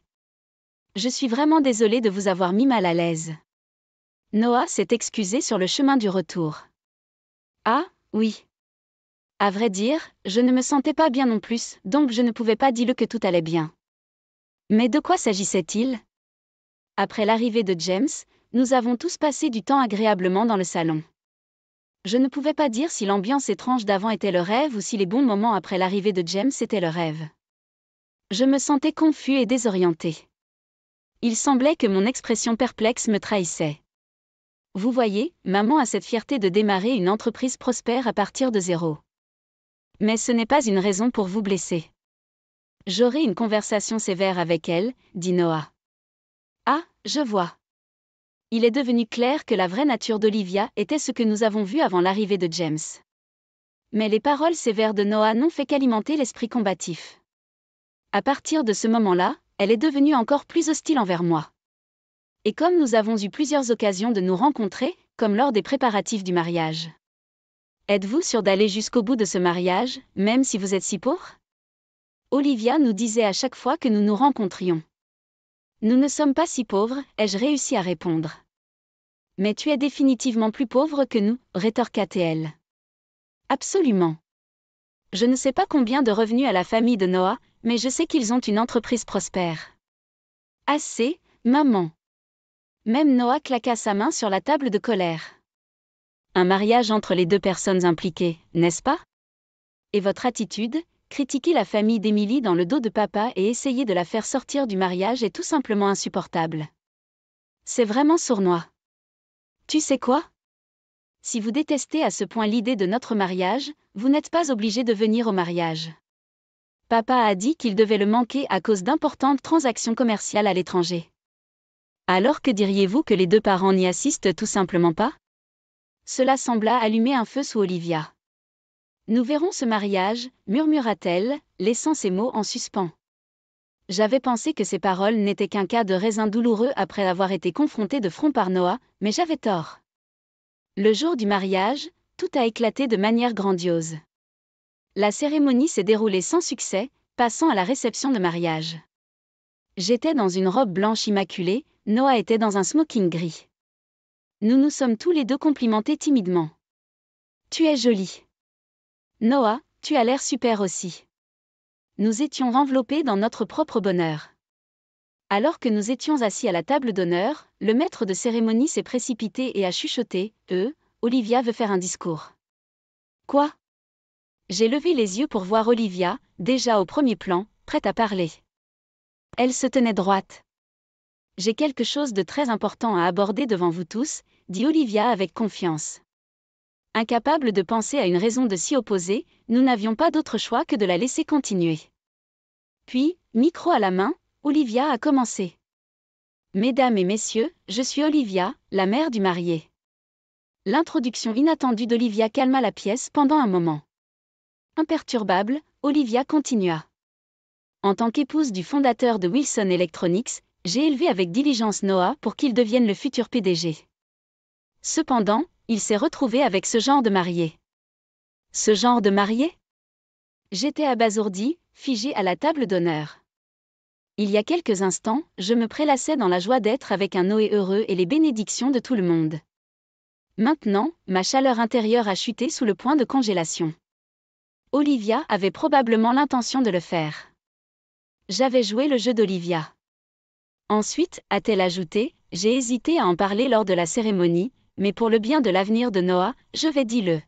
Je suis vraiment désolée de vous avoir mis mal à l'aise. Noah s'est excusé sur le chemin du retour. Oui. À vrai dire, je ne me sentais pas bien non plus, donc je ne pouvais pas dire que tout allait bien. Mais de quoi s'agissait-il ? Après l'arrivée de James, nous avons tous passé du temps agréablement dans le salon. Je ne pouvais pas dire si l'ambiance étrange d'avant était le rêve ou si les bons moments après l'arrivée de James étaient le rêve. Je me sentais confus et désorienté. Il semblait que mon expression perplexe me trahissait. Vous voyez, maman a cette fierté de démarrer une entreprise prospère à partir de zéro. Mais ce n'est pas une raison pour vous blesser. J'aurai une conversation sévère avec elle, dit Noah. Je vois. Il est devenu clair que la vraie nature d'Olivia était ce que nous avons vu avant l'arrivée de James. Mais les paroles sévères de Noah n'ont fait qu'alimenter l'esprit combatif. À partir de ce moment-là, elle est devenue encore plus hostile envers moi. Et comme nous avons eu plusieurs occasions de nous rencontrer, comme lors des préparatifs du mariage. Êtes-vous sûr d'aller jusqu'au bout de ce mariage, même si vous êtes si pauvre ? Olivia nous disait à chaque fois que nous nous rencontrions. Nous ne sommes pas si pauvres, ai-je réussi à répondre. Mais tu es définitivement plus pauvre que nous, rétorqua-t-elle. Absolument. Je ne sais pas combien de revenus a la famille de Noah, mais je sais qu'ils ont une entreprise prospère. Assez, maman. Même Noah claqua sa main sur la table de colère. un mariage entre les deux personnes impliquées, n'est-ce pas? Et votre attitude, critiquer la famille d'Emily dans le dos de papa et essayer de la faire sortir du mariage est tout simplement insupportable. C'est vraiment sournois. Tu sais quoi? Si vous détestez à ce point l'idée de notre mariage, vous n'êtes pas obligé de venir au mariage. Papa a dit qu'il devait le manquer à cause d'importantes transactions commerciales à l'étranger. Alors que diriez-vous que les deux parents n'y assistent tout simplement pas? Cela sembla allumer un feu sous Olivia. Nous verrons ce mariage, murmura-t-elle, laissant ses mots en suspens. J'avais pensé que ces paroles n'étaient qu'un cas de raisin douloureux après avoir été confronté de front par Noah, mais j'avais tort. Le jour du mariage, tout a éclaté de manière grandiose. La cérémonie s'est déroulée sans succès, passant à la réception de mariage. J'étais dans une robe blanche immaculée, Noah était dans un smoking gris. Nous nous sommes tous les deux complimentés timidement. Tu es jolie. Noah, tu as l'air super aussi. Nous étions enveloppés dans notre propre bonheur. Alors que nous étions assis à la table d'honneur, le maître de cérémonie s'est précipité et a chuchoté, Olivia veut faire un discours. Quoi? J'ai levé les yeux pour voir Olivia, déjà au premier plan, prête à parler. Elle se tenait droite. J'ai quelque chose de très important à aborder devant vous tous, dit Olivia avec confiance. Incapable de penser à une raison de s'y opposer, nous n'avions pas d'autre choix que de la laisser continuer. Puis, micro à la main, Olivia a commencé. Mesdames et messieurs, je suis Olivia, la mère du marié. L'introduction inattendue d'Olivia calma la pièce pendant un moment. Imperturbable, Olivia continua. En tant qu'épouse du fondateur de Wilson Electronics, j'ai élevé avec diligence Noah pour qu'il devienne le futur PDG. Cependant, il s'est retrouvé avec ce genre de marié. Ce genre de marié? J'étais abasourdie, figée à la table d'honneur. Il y a quelques instants, je me prélassais dans la joie d'être avec un Noé heureux et les bénédictions de tout le monde. Maintenant, ma chaleur intérieure a chuté sous le point de congélation. Olivia avait probablement l'intention de le faire. J'avais joué le jeu d'Olivia. Ensuite, a-t-elle ajouté, j'ai hésité à en parler lors de la cérémonie, mais pour le bien de l'avenir de Noah, je vais dire-le.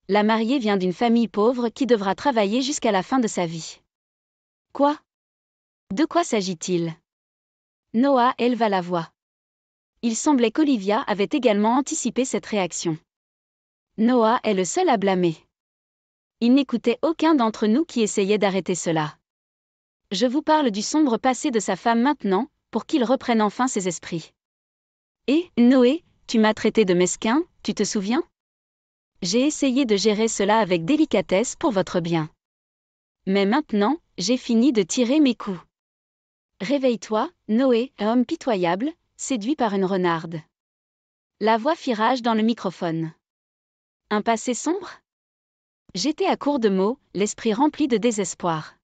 La mariée vient d'une famille pauvre qui devra travailler jusqu'à la fin de sa vie. Quoi? De quoi s'agit-il? Noah éleva la voix. Il semblait qu'Olivia avait également anticipé cette réaction. Noah est le seul à blâmer. Il n'écoutait aucun d'entre nous qui essayait d'arrêter cela. Je vous parle du sombre passé de sa femme maintenant, pour qu'il reprenne enfin ses esprits. Et, Noé, tu m'as traité de mesquin, tu te souviens? J'ai essayé de gérer cela avec délicatesse pour votre bien. Mais maintenant, j'ai fini de tirer mes coups. Réveille-toi, Noé, homme pitoyable, séduit par une renarde. La voix fit rage dans le microphone. Un passé sombre? J'étais à court de mots, l'esprit rempli de désespoir.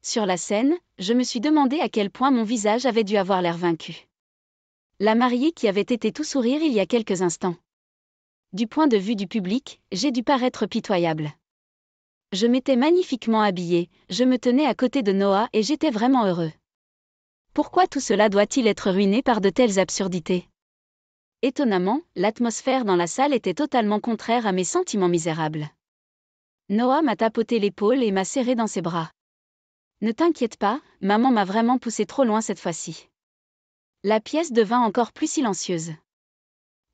Sur la scène, je me suis demandé à quel point mon visage avait dû avoir l'air vaincu. La mariée qui avait été tout sourire il y a quelques instants. Du point de vue du public, j'ai dû paraître pitoyable. Je m'étais magnifiquement habillée, je me tenais à côté de Noah et j'étais vraiment heureux. Pourquoi tout cela doit-il être ruiné par de telles absurdités? Étonnamment, l'atmosphère dans la salle était totalement contraire à mes sentiments misérables. Noah m'a tapoté l'épaule et m'a serré dans ses bras. Ne t'inquiète pas, maman m'a vraiment poussé trop loin cette fois-ci. La pièce devint encore plus silencieuse.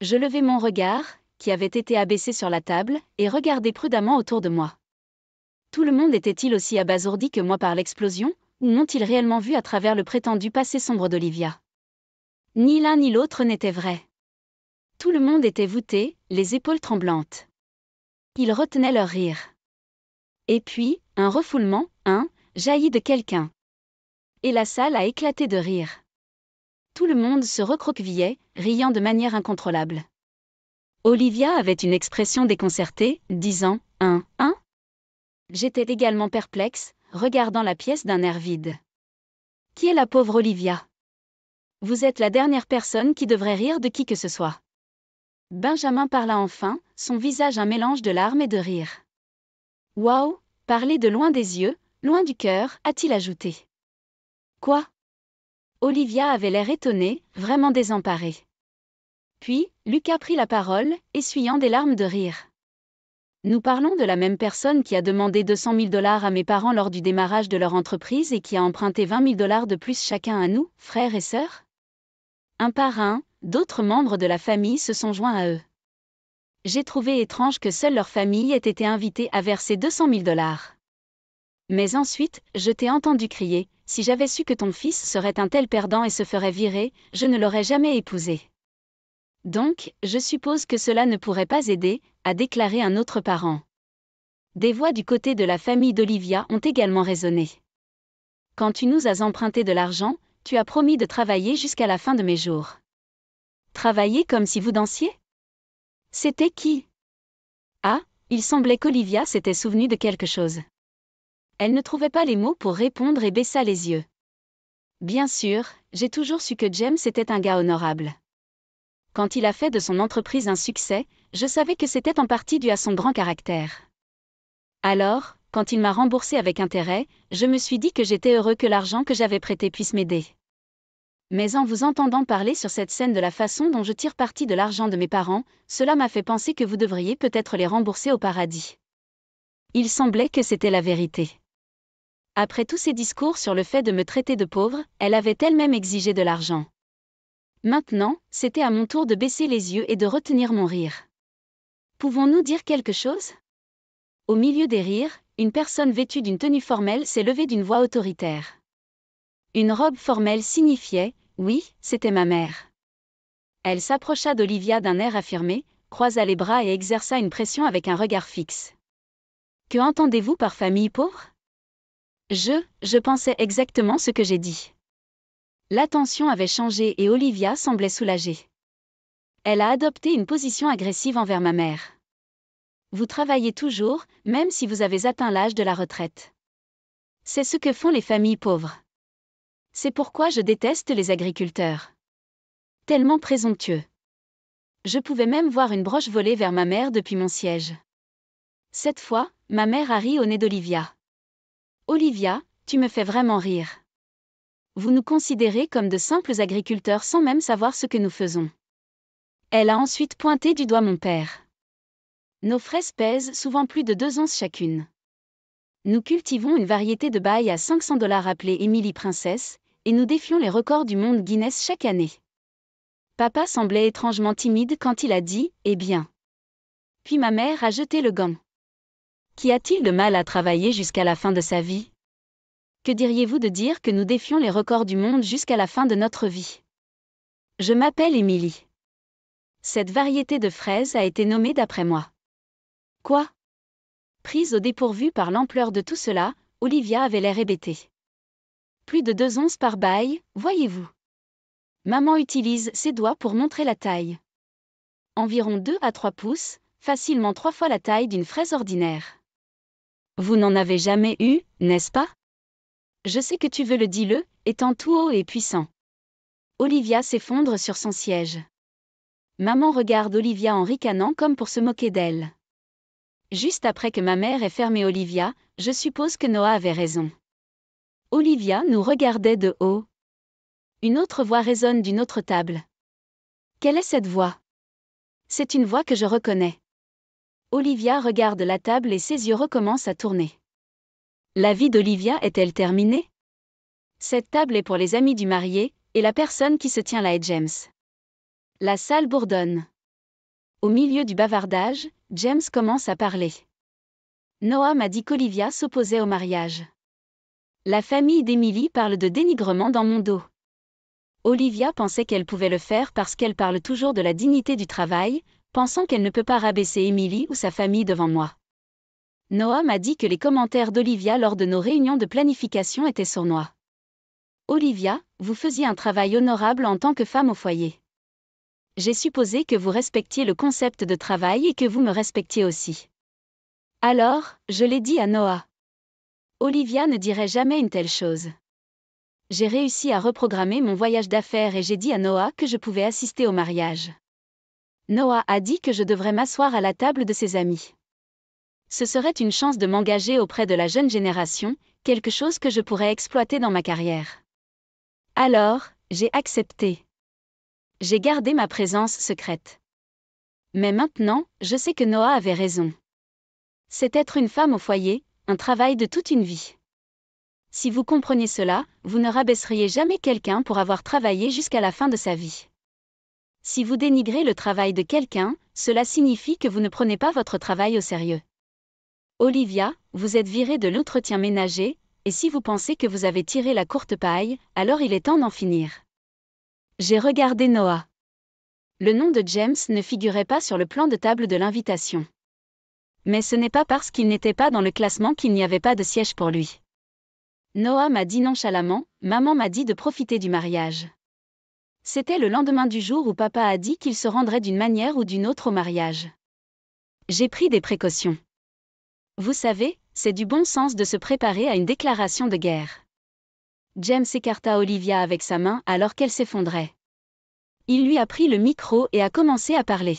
Je levai mon regard, qui avait été abaissé sur la table, et regardai prudemment autour de moi. Tout le monde était-il aussi abasourdi que moi par l'explosion, ou m'ont-ils réellement vu à travers le prétendu passé sombre d'Olivia? Ni l'un ni l'autre n'était vrai. Tout le monde était voûté, les épaules tremblantes. Ils retenaient leur rire. Et puis, un refoulement, jaillit de quelqu'un. Et la salle a éclaté de rire. Tout le monde se recroquevillait, riant de manière incontrôlable. Olivia avait une expression déconcertée, disant « Hein ?» J'étais également perplexe, regardant la pièce d'un air vide. Qui est la pauvre Olivia? Vous êtes la dernière personne qui devrait rire de qui que ce soit. Benjamin parla enfin, son visage un mélange de larmes et de rire. Waouh, parler de loin des yeux, loin du cœur, a-t-il ajouté. Quoi? Olivia avait l'air étonnée, vraiment désemparée. Puis, Lucas prit la parole, essuyant des larmes de rire. Nous parlons de la même personne qui a demandé 200 000 $ à mes parents lors du démarrage de leur entreprise et qui a emprunté 20 000 $ de plus chacun à nous, frères et sœurs? Un par un, d'autres membres de la famille se sont joints à eux. J'ai trouvé étrange que seule leur famille ait été invitée à verser 200 000 $. Mais ensuite, je t'ai entendu crier, « Si j'avais su que ton fils serait un tel perdant et se ferait virer, je ne l'aurais jamais épousé. » Donc, je suppose que cela ne pourrait pas aider, a déclaré un autre parent. Des voix du côté de la famille d'Olivia ont également résonné. Quand tu nous as emprunté de l'argent, tu as promis de travailler jusqu'à la fin de mes jours. Travailler comme si vous dansiez? C'était qui? Ah, il semblait qu'Olivia s'était souvenue de quelque chose. Elle ne trouvait pas les mots pour répondre et baissa les yeux. Bien sûr, j'ai toujours su que James était un gars honorable. Quand il a fait de son entreprise un succès, je savais que c'était en partie dû à son grand caractère. Alors, quand il m'a remboursé avec intérêt, je me suis dit que j'étais heureux que l'argent que j'avais prêté puisse m'aider. Mais en vous entendant parler sur cette scène de la façon dont je tire parti de l'argent de mes parents, cela m'a fait penser que vous devriez peut-être les rembourser au paradis. Il semblait que c'était la vérité. Après tous ces discours sur le fait de me traiter de pauvre, elle avait elle-même exigé de l'argent. Maintenant, c'était à mon tour de baisser les yeux et de retenir mon rire. Pouvons-nous dire quelque chose? Au milieu des rires, une personne vêtue d'une tenue formelle s'est levée d'une voix autoritaire. Une robe formelle signifiait, oui, c'était ma mère. Elle s'approcha d'Olivia d'un air affirmé, croisa les bras et exerça une pression avec un regard fixe. Que entendez-vous par famille pauvre? Je pensais exactement ce que j'ai dit. L'attention avait changé et Olivia semblait soulagée. Elle a adopté une position agressive envers ma mère. Vous travaillez toujours, même si vous avez atteint l'âge de la retraite. C'est ce que font les familles pauvres. C'est pourquoi je déteste les agriculteurs. Tellement présomptueux. Je pouvais même voir une broche voler vers ma mère depuis mon siège. Cette fois, ma mère a ri au nez d'Olivia. Olivia, tu me fais vraiment rire. Vous nous considérez comme de simples agriculteurs sans même savoir ce que nous faisons. Elle a ensuite pointé du doigt mon père. Nos fraises pèsent souvent plus de 2 onces chacune. Nous cultivons une variété de bail à 500 $ appelée Emily Princess, et nous défions les records du monde Guinness chaque année. Papa semblait étrangement timide quand il a dit « Eh bien ». Puis ma mère a jeté le gant. Qu'y a-t-il de mal à travailler jusqu'à la fin de sa vie? Que diriez-vous de dire que nous défions les records du monde jusqu'à la fin de notre vie? Je m'appelle Emily. Cette variété de fraises a été nommée d'après moi. Quoi? Prise au dépourvu par l'ampleur de tout cela, Olivia avait l'air hébétée. Plus de 2 onces par bail, voyez-vous. Maman utilise ses doigts pour montrer la taille. Environ 2 à 3 pouces, facilement 3 fois la taille d'une fraise ordinaire. Vous n'en avez jamais eu, n'est-ce pas? Je sais que tu veux le dis-le, étant tout haut et puissant. Olivia s'effondre sur son siège. Maman regarde Olivia en ricanant comme pour se moquer d'elle. Juste après que ma mère ait fermé Olivia, je suppose que Noah avait raison. Olivia nous regardait de haut. Une autre voix résonne d'une autre table. Quelle est cette voix? C'est une voix que je reconnais. Olivia regarde la table et ses yeux recommencent à tourner. La vie d'Olivia est-elle terminée? Cette table est pour les amis du marié, et la personne qui se tient là est James. La salle bourdonne. Au milieu du bavardage, James commence à parler. Noah m'a dit qu'Olivia s'opposait au mariage. La famille d'Emily parle de dénigrement dans mon dos. Olivia pensait qu'elle pouvait le faire parce qu'elle parle toujours de la dignité du travail, pensant qu'elle ne peut pas rabaisser Emily ou sa famille devant moi. Noah m'a dit que les commentaires d'Olivia lors de nos réunions de planification étaient sournois. Olivia, vous faisiez un travail honorable en tant que femme au foyer. J'ai supposé que vous respectiez le concept de travail et que vous me respectiez aussi. Alors, je l'ai dit à Noah. Olivia ne dirait jamais une telle chose. J'ai réussi à reprogrammer mon voyage d'affaires et j'ai dit à Noah que je pouvais assister au mariage. Noah a dit que je devrais m'asseoir à la table de ses amis. Ce serait une chance de m'engager auprès de la jeune génération, quelque chose que je pourrais exploiter dans ma carrière. Alors, j'ai accepté. J'ai gardé ma présence secrète. Mais maintenant, je sais que Noah avait raison. C'est être une femme au foyer, un travail de toute une vie. Si vous compreniez cela, vous ne rabaisseriez jamais quelqu'un pour avoir travaillé jusqu'à la fin de sa vie. Si vous dénigrez le travail de quelqu'un, cela signifie que vous ne prenez pas votre travail au sérieux. Olivia, vous êtes virée de l'entretien ménager, et si vous pensez que vous avez tiré la courte paille, alors il est temps d'en finir. J'ai regardé Noah. Le nom de James ne figurait pas sur le plan de table de l'invitation. Mais ce n'est pas parce qu'il n'était pas dans le classement qu'il n'y avait pas de siège pour lui. Noah m'a dit nonchalamment, maman m'a dit de profiter du mariage. C'était le lendemain du jour où papa a dit qu'il se rendrait d'une manière ou d'une autre au mariage. J'ai pris des précautions. Vous savez, c'est du bon sens de se préparer à une déclaration de guerre. James écarta Olivia avec sa main alors qu'elle s'effondrait. Il lui a pris le micro et a commencé à parler.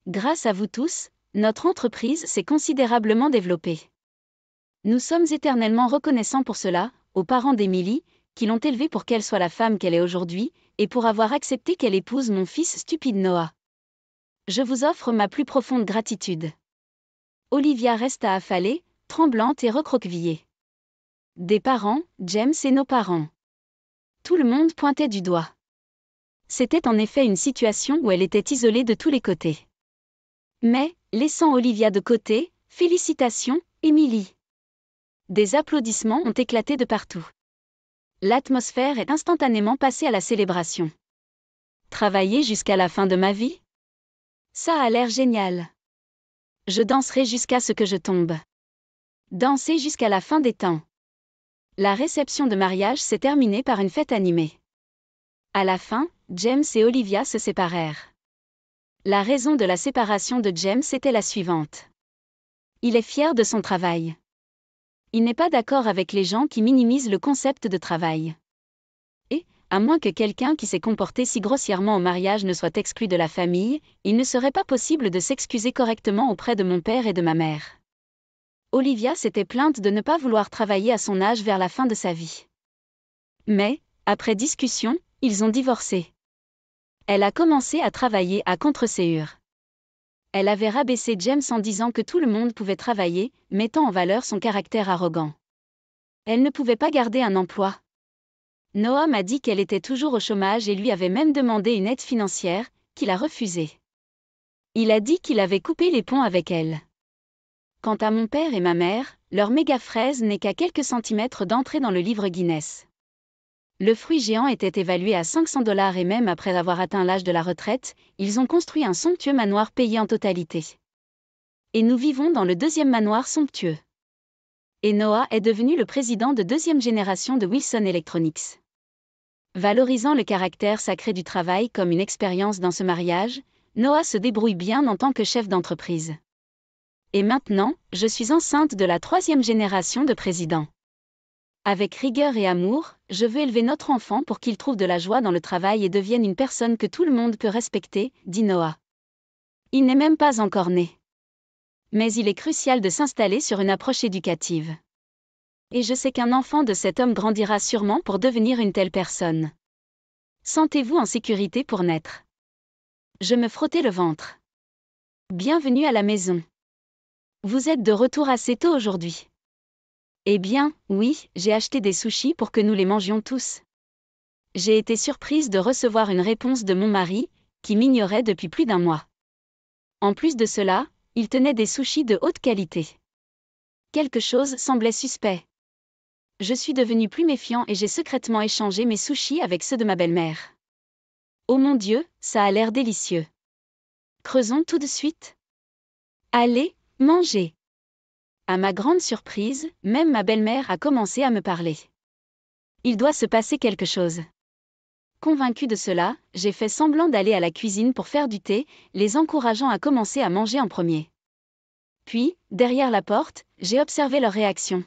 Grâce à vous tous, notre entreprise s'est considérablement développée. Nous sommes éternellement reconnaissants pour cela, aux parents d'Emily, qui l'ont élevée pour qu'elle soit la femme qu'elle est aujourd'hui, et pour avoir accepté qu'elle épouse mon fils stupide Noah. Je vous offre ma plus profonde gratitude. Olivia resta affalée, tremblante et recroquevillée. Des parents, James et nos parents. Tout le monde pointait du doigt. C'était en effet une situation où elle était isolée de tous les côtés. Mais, laissant Olivia de côté, félicitations, Emily. Des applaudissements ont éclaté de partout. L'atmosphère est instantanément passée à la célébration. Travailler jusqu'à la fin de ma vie? Ça a l'air génial. Je danserai jusqu'à ce que je tombe. Danser jusqu'à la fin des temps. La réception de mariage s'est terminée par une fête animée. À la fin, James et Olivia se séparèrent. La raison de la séparation de James était la suivante. Il est fier de son travail. Il n'est pas d'accord avec les gens qui minimisent le concept de travail. Et, à moins que quelqu'un qui s'est comporté si grossièrement au mariage ne soit exclu de la famille, il ne serait pas possible de s'excuser correctement auprès de mon père et de ma mère. Olivia s'était plainte de ne pas vouloir travailler à son âge vers la fin de sa vie. Mais, après discussion, ils ont divorcé. Elle a commencé à travailler à contre-séure. Elle avait rabaissé James en disant que tout le monde pouvait travailler, mettant en valeur son caractère arrogant. Elle ne pouvait pas garder un emploi. Noah m'a dit qu'elle était toujours au chômage et lui avait même demandé une aide financière, qu'il a refusée. Il a dit qu'il avait coupé les ponts avec elle. Quant à mon père et ma mère, leur méga fraise n'est qu'à quelques centimètres d'entrée dans le livre Guinness. Le fruit géant était évalué à $500 et même après avoir atteint l'âge de la retraite, ils ont construit un somptueux manoir payé en totalité. Et nous vivons dans le deuxième manoir somptueux. Et Noah est devenu le président de deuxième génération de Wilson Electronics. Valorisant le caractère sacré du travail comme une expérience dans ce mariage, Noah se débrouille bien en tant que chef d'entreprise. Et maintenant, je suis enceinte de la troisième génération de présidents. Avec rigueur et amour, je veux élever notre enfant pour qu'il trouve de la joie dans le travail et devienne une personne que tout le monde peut respecter, dit Noah. Il n'est même pas encore né. Mais il est crucial de s'installer sur une approche éducative. Et je sais qu'un enfant de cet homme grandira sûrement pour devenir une telle personne. Sentez-vous en sécurité pour naître. Je me frottais le ventre. Bienvenue à la maison. Vous êtes de retour assez tôt aujourd'hui. Eh bien, oui, j'ai acheté des sushis pour que nous les mangions tous. J'ai été surprise de recevoir une réponse de mon mari, qui m'ignorait depuis plus d'un mois. En plus de cela, il tenait des sushis de haute qualité. Quelque chose semblait suspect. Je suis devenu plus méfiant et j'ai secrètement échangé mes sushis avec ceux de ma belle-mère. Oh mon Dieu, ça a l'air délicieux. Creusons tout de suite. Allez, mangez. À ma grande surprise, même ma belle-mère a commencé à me parler. Il doit se passer quelque chose. Convaincue de cela, j'ai fait semblant d'aller à la cuisine pour faire du thé, les encourageant à commencer à manger en premier. Puis, derrière la porte, j'ai observé leur réaction.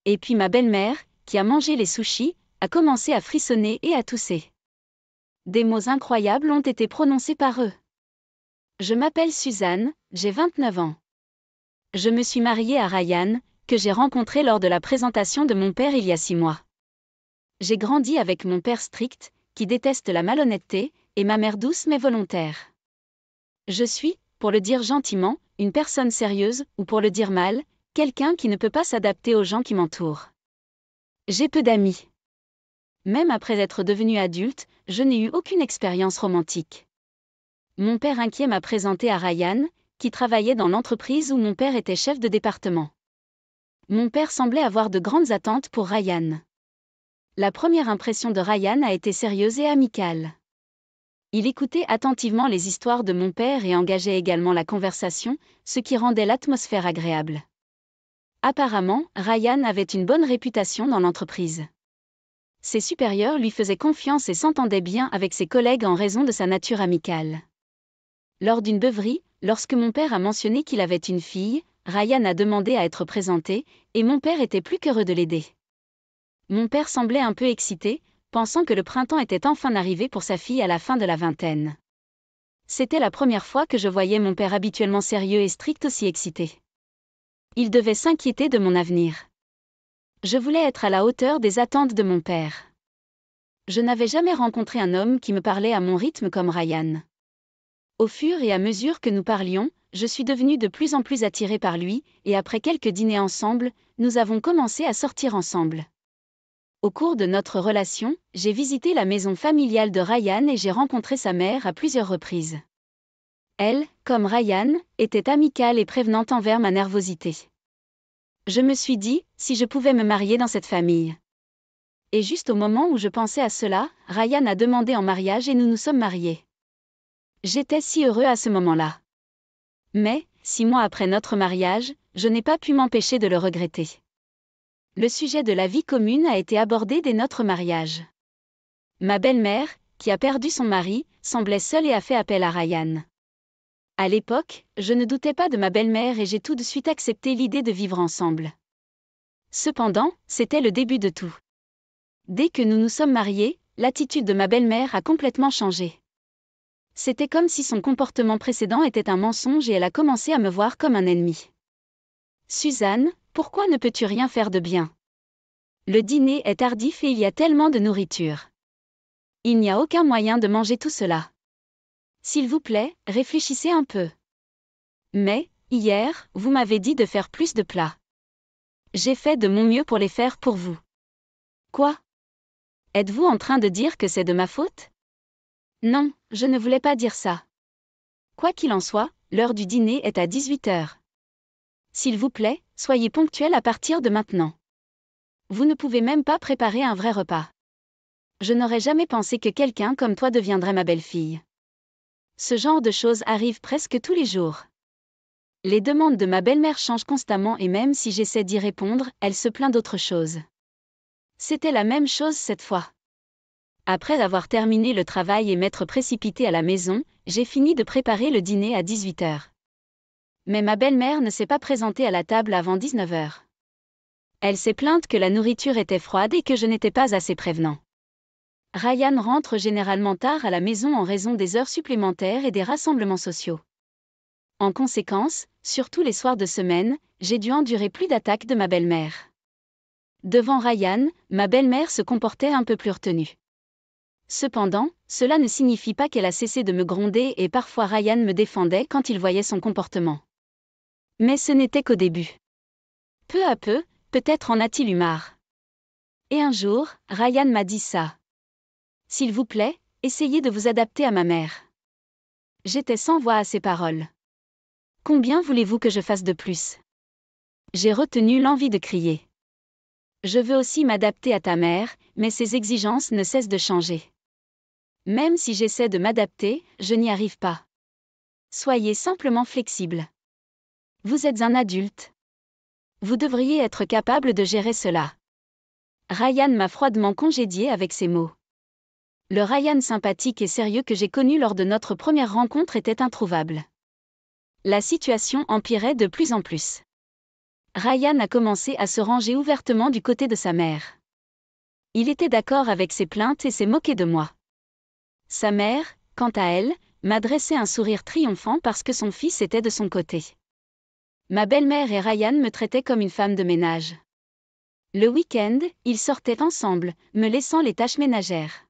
Et puis ma belle-mère, qui a mangé les sushis, a commencé à frissonner et à tousser. Des mots incroyables ont été prononcés par eux. Je m'appelle Suzanne, j'ai 29 ans. Je me suis mariée à Ryan, que j'ai rencontré lors de la présentation de mon père il y a 6 mois. J'ai grandi avec mon père strict, qui déteste la malhonnêteté, et ma mère douce mais volontaire. Je suis, pour le dire gentiment, une personne sérieuse, ou pour le dire mal, quelqu'un qui ne peut pas s'adapter aux gens qui m'entourent. J'ai peu d'amis. Même après être devenue adulte, je n'ai eu aucune expérience romantique. Mon père inquiet m'a présenté à Ryan, qui travaillait dans l'entreprise où mon père était chef de département. Mon père semblait avoir de grandes attentes pour Ryan. La première impression de Ryan a été sérieuse et amicale. Il écoutait attentivement les histoires de mon père et engageait également la conversation, ce qui rendait l'atmosphère agréable. Apparemment, Ryan avait une bonne réputation dans l'entreprise. Ses supérieurs lui faisaient confiance et s'entendaient bien avec ses collègues en raison de sa nature amicale. Lors d'une beuverie, lorsque mon père a mentionné qu'il avait une fille, Ryan a demandé à être présenté, et mon père était plus qu'heureux de l'aider. Mon père semblait un peu excité, pensant que le printemps était enfin arrivé pour sa fille à la fin de la vingtaine. C'était la première fois que je voyais mon père habituellement sérieux et strict aussi excité. Il devait s'inquiéter de mon avenir. Je voulais être à la hauteur des attentes de mon père. Je n'avais jamais rencontré un homme qui me parlait à mon rythme comme Ryan. Au fur et à mesure que nous parlions, je suis devenue de plus en plus attirée par lui, et après quelques dîners ensemble, nous avons commencé à sortir ensemble. Au cours de notre relation, j'ai visité la maison familiale de Ryan et j'ai rencontré sa mère à plusieurs reprises. Elle, comme Ryan, était amicale et prévenante envers ma nervosité. Je me suis dit, si je pouvais me marier dans cette famille. Et juste au moment où je pensais à cela, Ryan a demandé en mariage et nous nous sommes mariés. J'étais si heureux à ce moment-là. Mais, 6 mois après notre mariage, je n'ai pas pu m'empêcher de le regretter. Le sujet de la vie commune a été abordé dès notre mariage. Ma belle-mère, qui a perdu son mari, semblait seule et a fait appel à Ryan. À l'époque, je ne doutais pas de ma belle-mère et j'ai tout de suite accepté l'idée de vivre ensemble. Cependant, c'était le début de tout. Dès que nous nous sommes mariés, l'attitude de ma belle-mère a complètement changé. C'était comme si son comportement précédent était un mensonge et elle a commencé à me voir comme un ennemi. Suzanne, pourquoi ne peux-tu rien faire de bien? Le dîner est tardif et il y a tellement de nourriture. Il n'y a aucun moyen de manger tout cela. S'il vous plaît, réfléchissez un peu. Mais, hier, vous m'avez dit de faire plus de plats. J'ai fait de mon mieux pour les faire pour vous. Quoi? Êtes-vous en train de dire que c'est de ma faute? Non, je ne voulais pas dire ça. Quoi qu'il en soit, l'heure du dîner est à 18h. S'il vous plaît, soyez ponctuel à partir de maintenant. Vous ne pouvez même pas préparer un vrai repas. Je n'aurais jamais pensé que quelqu'un comme toi deviendrait ma belle-fille. Ce genre de choses arrive presque tous les jours. Les demandes de ma belle-mère changent constamment et même si j'essaie d'y répondre, elle se plaint d'autre chose. C'était la même chose cette fois. Après avoir terminé le travail et m'être précipitée à la maison, j'ai fini de préparer le dîner à 18h. Mais ma belle-mère ne s'est pas présentée à la table avant 19h. Elle s'est plainte que la nourriture était froide et que je n'étais pas assez prévenant. Ryan rentre généralement tard à la maison en raison des heures supplémentaires et des rassemblements sociaux. En conséquence, surtout les soirs de semaine, j'ai dû endurer plus d'attaques de ma belle-mère. Devant Ryan, ma belle-mère se comportait un peu plus retenue. Cependant, cela ne signifie pas qu'elle a cessé de me gronder et parfois Ryan me défendait quand il voyait son comportement. Mais ce n'était qu'au début. Peu à peu, peut-être en a-t-il eu marre. Et un jour, Ryan m'a dit ça. S'il vous plaît, essayez de vous adapter à ma mère. J'étais sans voix à ces paroles. Combien voulez-vous que je fasse de plus? J'ai retenu l'envie de crier. Je veux aussi m'adapter à ta mère, mais ses exigences ne cessent de changer. Même si j'essaie de m'adapter, je n'y arrive pas. Soyez simplement flexible. Vous êtes un adulte. Vous devriez être capable de gérer cela. Ryan m'a froidement congédié avec ces mots. Le Ryan sympathique et sérieux que j'ai connu lors de notre première rencontre était introuvable. La situation empirait de plus en plus. Ryan a commencé à se ranger ouvertement du côté de sa mère. Il était d'accord avec ses plaintes et s'est moqué de moi. Sa mère, quant à elle, m'adressait un sourire triomphant parce que son fils était de son côté. Ma belle-mère et Ryan me traitaient comme une femme de ménage. Le week-end, ils sortaient ensemble, me laissant les tâches ménagères.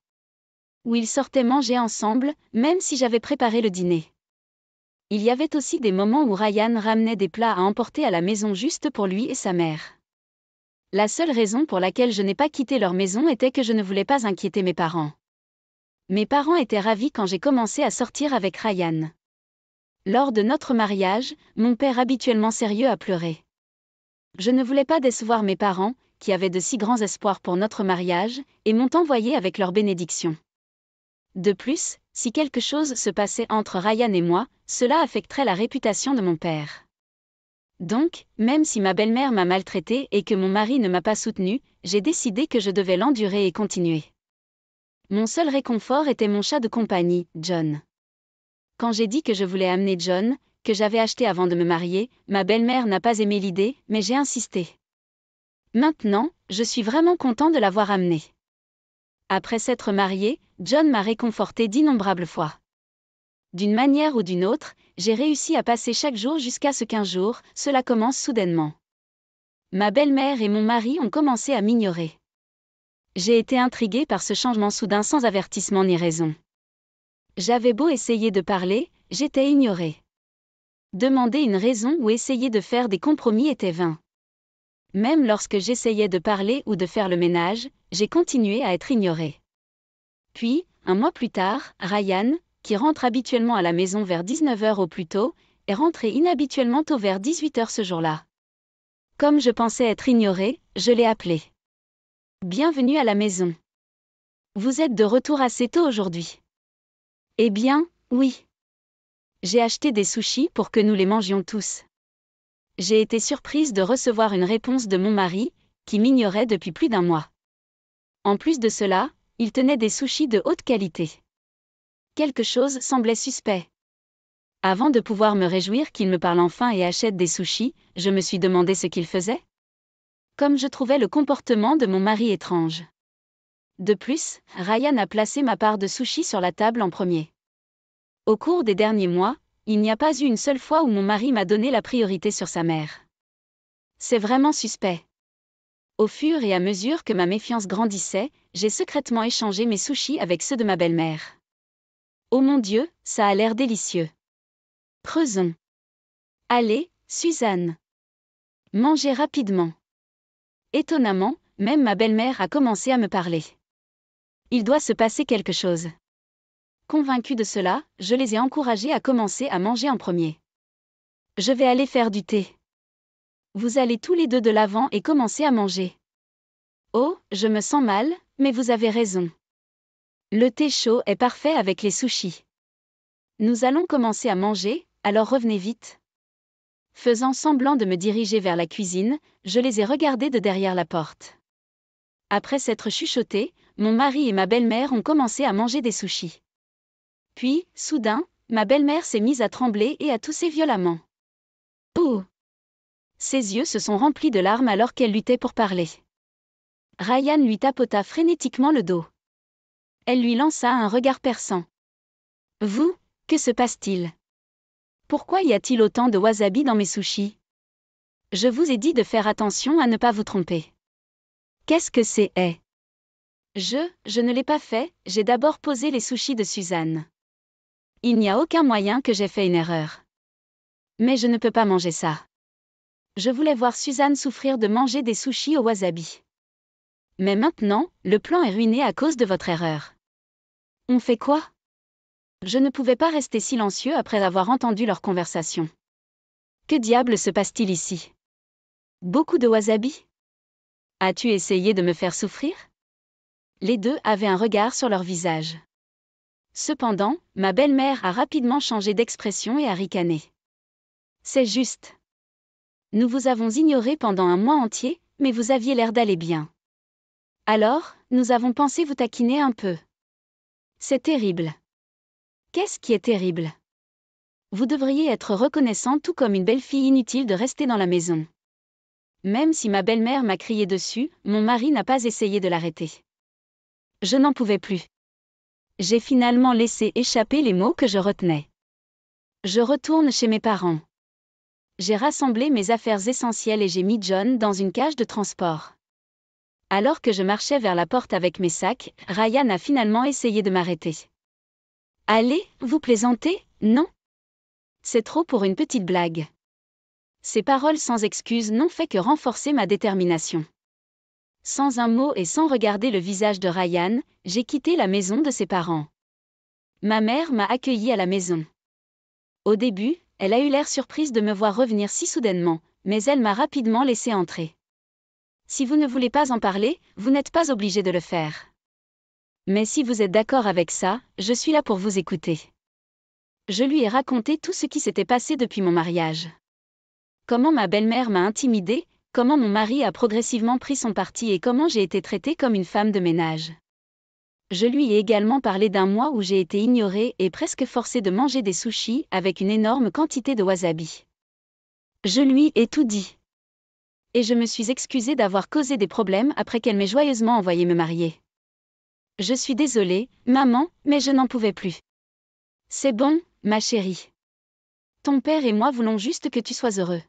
où ils sortaient manger ensemble, même si j'avais préparé le dîner. Il y avait aussi des moments où Ryan ramenait des plats à emporter à la maison juste pour lui et sa mère. La seule raison pour laquelle je n'ai pas quitté leur maison était que je ne voulais pas inquiéter mes parents. Mes parents étaient ravis quand j'ai commencé à sortir avec Ryan. Lors de notre mariage, mon père habituellement sérieux a pleuré. Je ne voulais pas décevoir mes parents, qui avaient de si grands espoirs pour notre mariage, et m'ont envoyé avec leur bénédiction. De plus, si quelque chose se passait entre Ryan et moi, cela affecterait la réputation de mon père. Donc, même si ma belle-mère m'a maltraitée et que mon mari ne m'a pas soutenue, j'ai décidé que je devais l'endurer et continuer. Mon seul réconfort était mon chat de compagnie, John. Quand j'ai dit que je voulais amener John, que j'avais acheté avant de me marier, ma belle-mère n'a pas aimé l'idée, mais j'ai insisté. Maintenant, je suis vraiment content de l'avoir amené. Après s'être marié, John m'a réconforté d'innombrables fois. D'une manière ou d'une autre, j'ai réussi à passer chaque jour jusqu'à ce qu'un jour, cela commence soudainement. Ma belle-mère et mon mari ont commencé à m'ignorer. J'ai été intriguée par ce changement soudain sans avertissement ni raison. J'avais beau essayer de parler, j'étais ignorée. Demander une raison ou essayer de faire des compromis était vain. Même lorsque j'essayais de parler ou de faire le ménage, j'ai continué à être ignorée. Puis, un mois plus tard, Ryan, qui rentre habituellement à la maison vers 19h au plus tôt, est rentré inhabituellement tôt vers 18h ce jour-là. Comme je pensais être ignorée, je l'ai appelé. Bienvenue à la maison. Vous êtes de retour assez tôt aujourd'hui. Eh bien, oui. J'ai acheté des sushis pour que nous les mangions tous. J'ai été surprise de recevoir une réponse de mon mari, qui m'ignorait depuis plus d'un mois. En plus de cela, il tenait des sushis de haute qualité. Quelque chose semblait suspect. Avant de pouvoir me réjouir qu'il me parle enfin et achète des sushis, je me suis demandé ce qu'il faisait. Comme je trouvais le comportement de mon mari étrange. De plus, Ryan a placé ma part de sushis sur la table en premier. Au cours des derniers mois, il n'y a pas eu une seule fois où mon mari m'a donné la priorité sur sa mère. C'est vraiment suspect. Au fur et à mesure que ma méfiance grandissait, j'ai secrètement échangé mes sushis avec ceux de ma belle-mère. Oh mon Dieu, ça a l'air délicieux. Creusons. Allez, Suzanne. Mangez rapidement. Étonnamment, même ma belle-mère a commencé à me parler. Il doit se passer quelque chose. Convaincue de cela, je les ai encouragés à commencer à manger en premier. Je vais aller faire du thé. Vous allez tous les deux de l'avant et commencer à manger. Oh, je me sens mal, mais vous avez raison. Le thé chaud est parfait avec les sushis. Nous allons commencer à manger, alors revenez vite. Faisant semblant de me diriger vers la cuisine, je les ai regardés de derrière la porte. Après s'être chuchotés, mon mari et ma belle-mère ont commencé à manger des sushis. Puis, soudain, ma belle-mère s'est mise à trembler et à tousser violemment. Ouh! Ses yeux se sont remplis de larmes alors qu'elle luttait pour parler. Ryan lui tapota frénétiquement le dos. Elle lui lança un regard perçant. Vous, que se passe-t-il? Pourquoi y a-t-il autant de wasabi dans mes sushis? Je vous ai dit de faire attention à ne pas vous tromper. Qu'est-ce que c'est? Je ne l'ai pas fait, j'ai d'abord posé les sushis de Suzanne. Il n'y a aucun moyen que j'ai fait une erreur. Mais je ne peux pas manger ça. Je voulais voir Suzanne souffrir de manger des sushis au wasabi. Mais maintenant, le plan est ruiné à cause de votre erreur. On fait quoi? Je ne pouvais pas rester silencieux après avoir entendu leur conversation. Que diable se passe-t-il ici? Beaucoup de wasabi? As-tu essayé de me faire souffrir? Les deux avaient un regard sur leur visage. Cependant, ma belle-mère a rapidement changé d'expression et a ricané. C'est juste. Nous vous avons ignoré pendant un mois entier, mais vous aviez l'air d'aller bien. Alors, nous avons pensé vous taquiner un peu. C'est terrible. Qu'est-ce qui est terrible? Vous devriez être reconnaissant tout comme une belle fille inutile de rester dans la maison. Même si ma belle-mère m'a crié dessus, mon mari n'a pas essayé de l'arrêter. Je n'en pouvais plus. J'ai finalement laissé échapper les mots que je retenais. Je retourne chez mes parents. J'ai rassemblé mes affaires essentielles et j'ai mis John dans une cage de transport. Alors que je marchais vers la porte avec mes sacs, Ryan a finalement essayé de m'arrêter. Allez, vous plaisantez, non? C'est trop pour une petite blague. Ces paroles sans excuse n'ont fait que renforcer ma détermination. Sans un mot et sans regarder le visage de Ryan, j'ai quitté la maison de ses parents. Ma mère m'a accueilli à la maison. Au début, elle a eu l'air surprise de me voir revenir si soudainement, mais elle m'a rapidement laissé entrer. Si vous ne voulez pas en parler, vous n'êtes pas obligé de le faire. Mais si vous êtes d'accord avec ça, je suis là pour vous écouter. Je lui ai raconté tout ce qui s'était passé depuis mon mariage. Comment ma belle-mère m'a intimidée, comment mon mari a progressivement pris son parti et comment j'ai été traitée comme une femme de ménage. Je lui ai également parlé d'un mois où j'ai été ignorée et presque forcée de manger des sushis avec une énorme quantité de wasabi. Je lui ai tout dit. Et je me suis excusée d'avoir causé des problèmes après qu'elle m'ait joyeusement envoyé me marier. Je suis désolée, maman, mais je n'en pouvais plus. C'est bon, ma chérie. Ton père et moi voulons juste que tu sois heureux.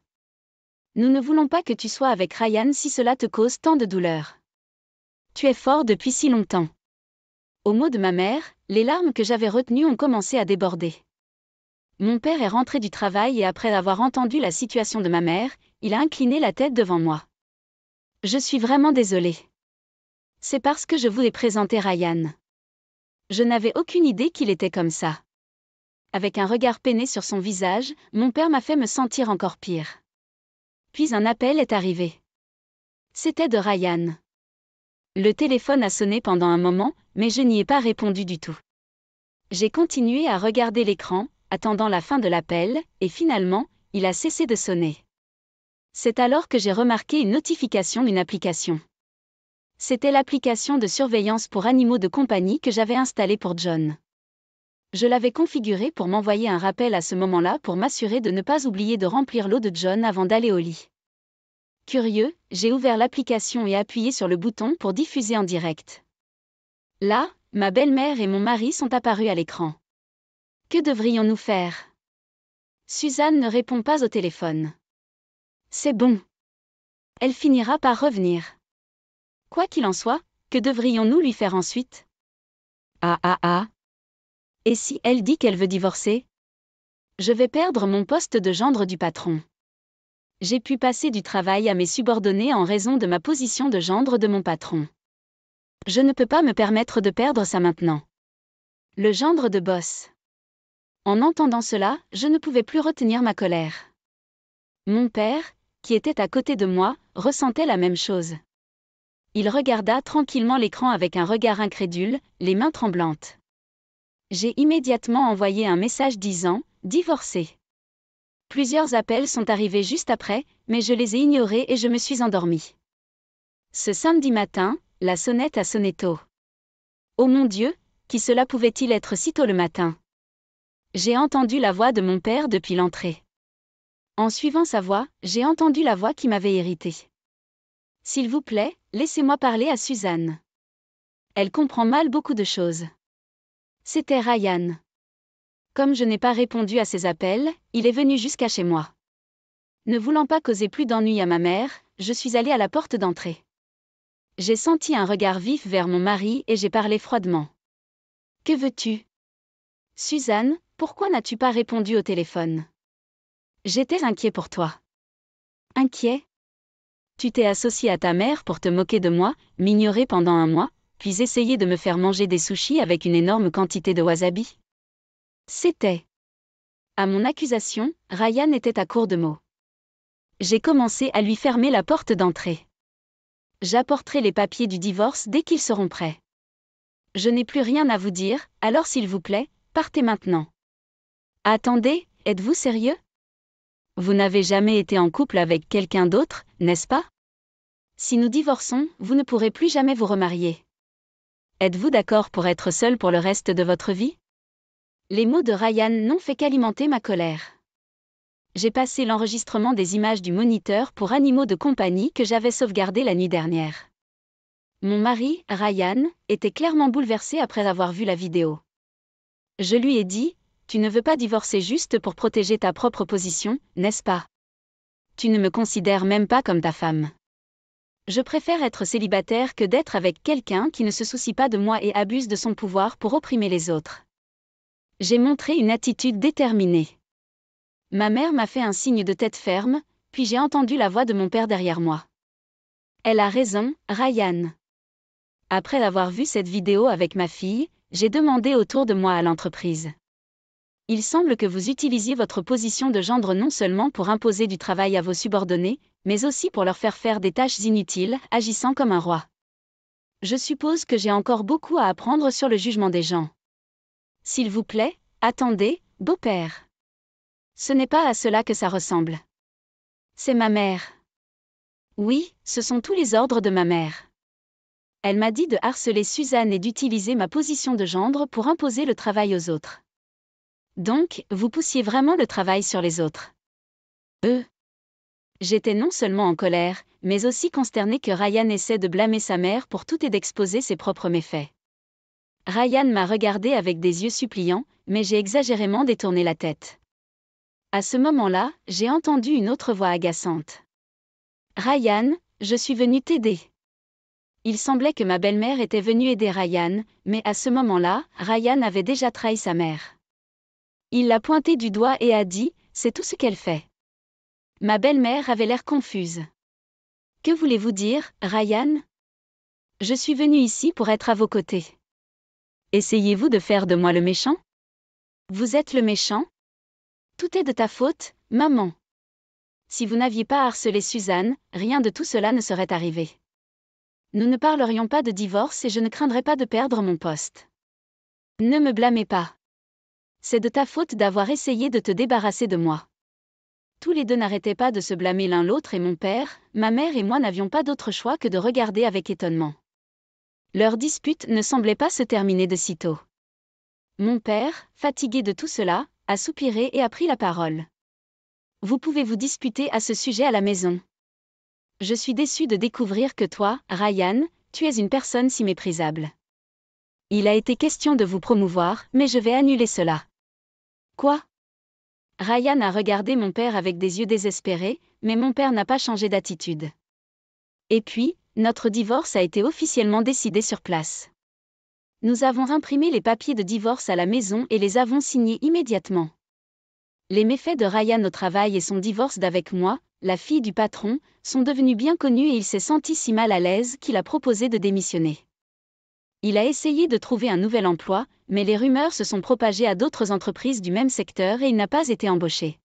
Nous ne voulons pas que tu sois avec Ryan si cela te cause tant de douleur. Tu es fort depuis si longtemps. Au mot de ma mère, les larmes que j'avais retenues ont commencé à déborder. Mon père est rentré du travail et après avoir entendu la situation de ma mère, il a incliné la tête devant moi. Je suis vraiment désolée. C'est parce que je voulais présenter Ryan. Je n'avais aucune idée qu'il était comme ça. Avec un regard peiné sur son visage, mon père m'a fait me sentir encore pire. Puis un appel est arrivé. C'était de Ryan. Le téléphone a sonné pendant un moment, mais je n'y ai pas répondu du tout. J'ai continué à regarder l'écran, attendant la fin de l'appel, et finalement, il a cessé de sonner. C'est alors que j'ai remarqué une notification d'une application. C'était l'application de surveillance pour animaux de compagnie que j'avais installée pour John. Je l'avais configurée pour m'envoyer un rappel à ce moment-là pour m'assurer de ne pas oublier de remplir l'eau de John avant d'aller au lit. Curieux, j'ai ouvert l'application et appuyé sur le bouton pour diffuser en direct. Là, ma belle-mère et mon mari sont apparus à l'écran. Que devrions-nous faire? Suzanne ne répond pas au téléphone. C'est bon. Elle finira par revenir. Quoi qu'il en soit, que devrions-nous lui faire ensuite? Ah. Et si elle dit qu'elle veut divorcer? Je vais perdre mon poste de gendre du patron. J'ai pu passer du travail à mes subordonnés en raison de ma position de gendre de mon patron. Je ne peux pas me permettre de perdre ça maintenant. Le gendre de boss. En entendant cela, je ne pouvais plus retenir ma colère. Mon père, qui était à côté de moi, ressentait la même chose. Il regarda tranquillement l'écran avec un regard incrédule, les mains tremblantes. J'ai immédiatement envoyé un message disant « Divorcé ». Plusieurs appels sont arrivés juste après, mais je les ai ignorés et je me suis endormie. Ce samedi matin, la sonnette a sonné tôt. Oh mon Dieu, qui cela pouvait-il être si tôt le matin? J'ai entendu la voix de mon père depuis l'entrée. En suivant sa voix, j'ai entendu la voix qui m'avait irritée. S'il vous plaît, laissez-moi parler à Suzanne. Elle comprend mal beaucoup de choses. C'était Ryan. Comme je n'ai pas répondu à ses appels, il est venu jusqu'à chez moi. Ne voulant pas causer plus d'ennuis à ma mère, je suis allée à la porte d'entrée. J'ai senti un regard vif vers mon mari et j'ai parlé froidement. Que veux-tu? Suzanne, pourquoi n'as-tu pas répondu au téléphone? J'étais inquiet pour toi. Inquiet? Tu t'es associé à ta mère pour te moquer de moi, m'ignorer pendant un mois, puis essayer de me faire manger des sushis avec une énorme quantité de wasabi? C'était. À mon accusation, Ryan était à court de mots. J'ai commencé à lui fermer la porte d'entrée. J'apporterai les papiers du divorce dès qu'ils seront prêts. Je n'ai plus rien à vous dire, alors s'il vous plaît, partez maintenant. Attendez, êtes-vous sérieux? Vous n'avez jamais été en couple avec quelqu'un d'autre, n'est-ce pas? Si nous divorçons, vous ne pourrez plus jamais vous remarier. Êtes-vous d'accord pour être seul pour le reste de votre vie? Les mots de Ryan n'ont fait qu'alimenter ma colère. J'ai passé l'enregistrement des images du moniteur pour animaux de compagnie que j'avais sauvegardé la nuit dernière. Mon mari, Ryan, était clairement bouleversé après avoir vu la vidéo. Je lui ai dit, tu ne veux pas divorcer juste pour protéger ta propre position, n'est-ce pas? Tu ne me considères même pas comme ta femme. Je préfère être célibataire que d'être avec quelqu'un qui ne se soucie pas de moi et abuse de son pouvoir pour opprimer les autres. J'ai montré une attitude déterminée. Ma mère m'a fait un signe de tête ferme, puis j'ai entendu la voix de mon père derrière moi. Elle a raison, Ryan. Après avoir vu cette vidéo avec ma fille, j'ai demandé autour de moi à l'entreprise. Il semble que vous utilisiez votre position de gendre non seulement pour imposer du travail à vos subordonnés, mais aussi pour leur faire des tâches inutiles, agissant comme un roi. Je suppose que j'ai encore beaucoup à apprendre sur le jugement des gens. S'il vous plaît, attendez, beau-père. Ce n'est pas à cela que ça ressemble. C'est ma mère. Oui, ce sont tous les ordres de ma mère. Elle m'a dit de harceler Suzanne et d'utiliser ma position de gendre pour imposer le travail aux autres. Donc, vous poussiez vraiment le travail sur les autres. J'étais non seulement en colère, mais aussi consternée que Ryan essaie de blâmer sa mère pour tout et d'exposer ses propres méfaits. Ryan m'a regardé avec des yeux suppliants, mais j'ai exagérément détourné la tête. À ce moment-là, j'ai entendu une autre voix agaçante. Ryan, je suis venue t'aider. Il semblait que ma belle-mère était venue aider Ryan, mais à ce moment-là, Ryan avait déjà trahi sa mère. Il l'a pointée du doigt et a dit, c'est tout ce qu'elle fait. Ma belle-mère avait l'air confuse. Que voulez-vous dire, Ryan? Je suis venue ici pour être à vos côtés. Essayez-vous de faire de moi le méchant? Vous êtes le méchant? Tout est de ta faute, maman. Si vous n'aviez pas harcelé Suzanne, rien de tout cela ne serait arrivé. Nous ne parlerions pas de divorce et je ne craindrais pas de perdre mon poste. Ne me blâmez pas. C'est de ta faute d'avoir essayé de te débarrasser de moi. Tous les deux n'arrêtaient pas de se blâmer l'un l'autre et mon père, ma mère et moi n'avions pas d'autre choix que de regarder avec étonnement. Leur dispute ne semblait pas se terminer de sitôt. Mon père, fatigué de tout cela, a soupiré et a pris la parole. Vous pouvez vous disputer à ce sujet à la maison. Je suis déçu de découvrir que toi, Ryan, tu es une personne si méprisable. Il a été question de vous promouvoir, mais je vais annuler cela. Quoi? Ryan a regardé mon père avec des yeux désespérés, mais mon père n'a pas changé d'attitude. Et puis, notre divorce a été officiellement décidé sur place. Nous avons imprimé les papiers de divorce à la maison et les avons signés immédiatement. Les méfaits de Ryan au travail et son divorce d'avec moi, la fille du patron, sont devenus bien connus et il s'est senti si mal à l'aise qu'il a proposé de démissionner. Il a essayé de trouver un nouvel emploi, mais les rumeurs se sont propagées à d'autres entreprises du même secteur et il n'a pas été embauché.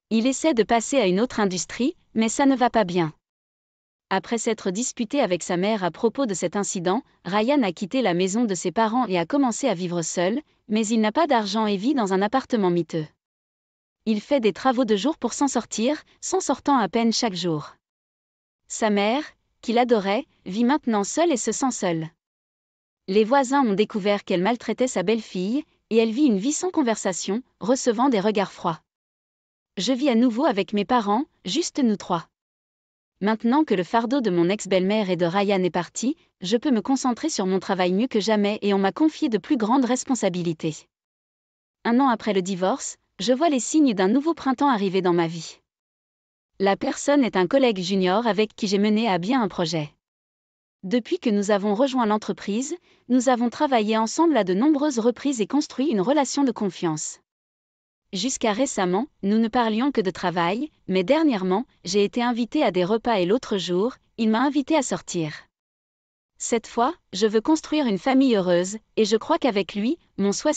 Il essaie de passer à une autre industrie, mais ça ne va pas bien. Après s'être disputé avec sa mère à propos de cet incident, Ryan a quitté la maison de ses parents et a commencé à vivre seul, mais il n'a pas d'argent et vit dans un appartement miteux. Il fait des travaux de jour pour s'en sortir, s'en sortant à peine chaque jour. Sa mère, qu'il adorait, vit maintenant seule et se sent seule. Les voisins ont découvert qu'elle maltraitait sa belle-fille, et elle vit une vie sans conversation, recevant des regards froids. Je vis à nouveau avec mes parents, juste nous trois. Maintenant que le fardeau de mon ex-belle-mère et de Ryan est parti, je peux me concentrer sur mon travail mieux que jamais et on m'a confié de plus grandes responsabilités. 1 an après le divorce, je vois les signes d'un nouveau printemps arriver dans ma vie. La personne est un collègue junior avec qui j'ai mené à bien un projet. Depuis que nous avons rejoint l'entreprise, nous avons travaillé ensemble à de nombreuses reprises et construit une relation de confiance. Jusqu'à récemment, nous ne parlions que de travail, mais dernièrement, j'ai été invitée à des repas et l'autre jour, il m'a invitée à sortir. Cette fois, je veux construire une famille heureuse, et je crois qu'avec lui, mon souhait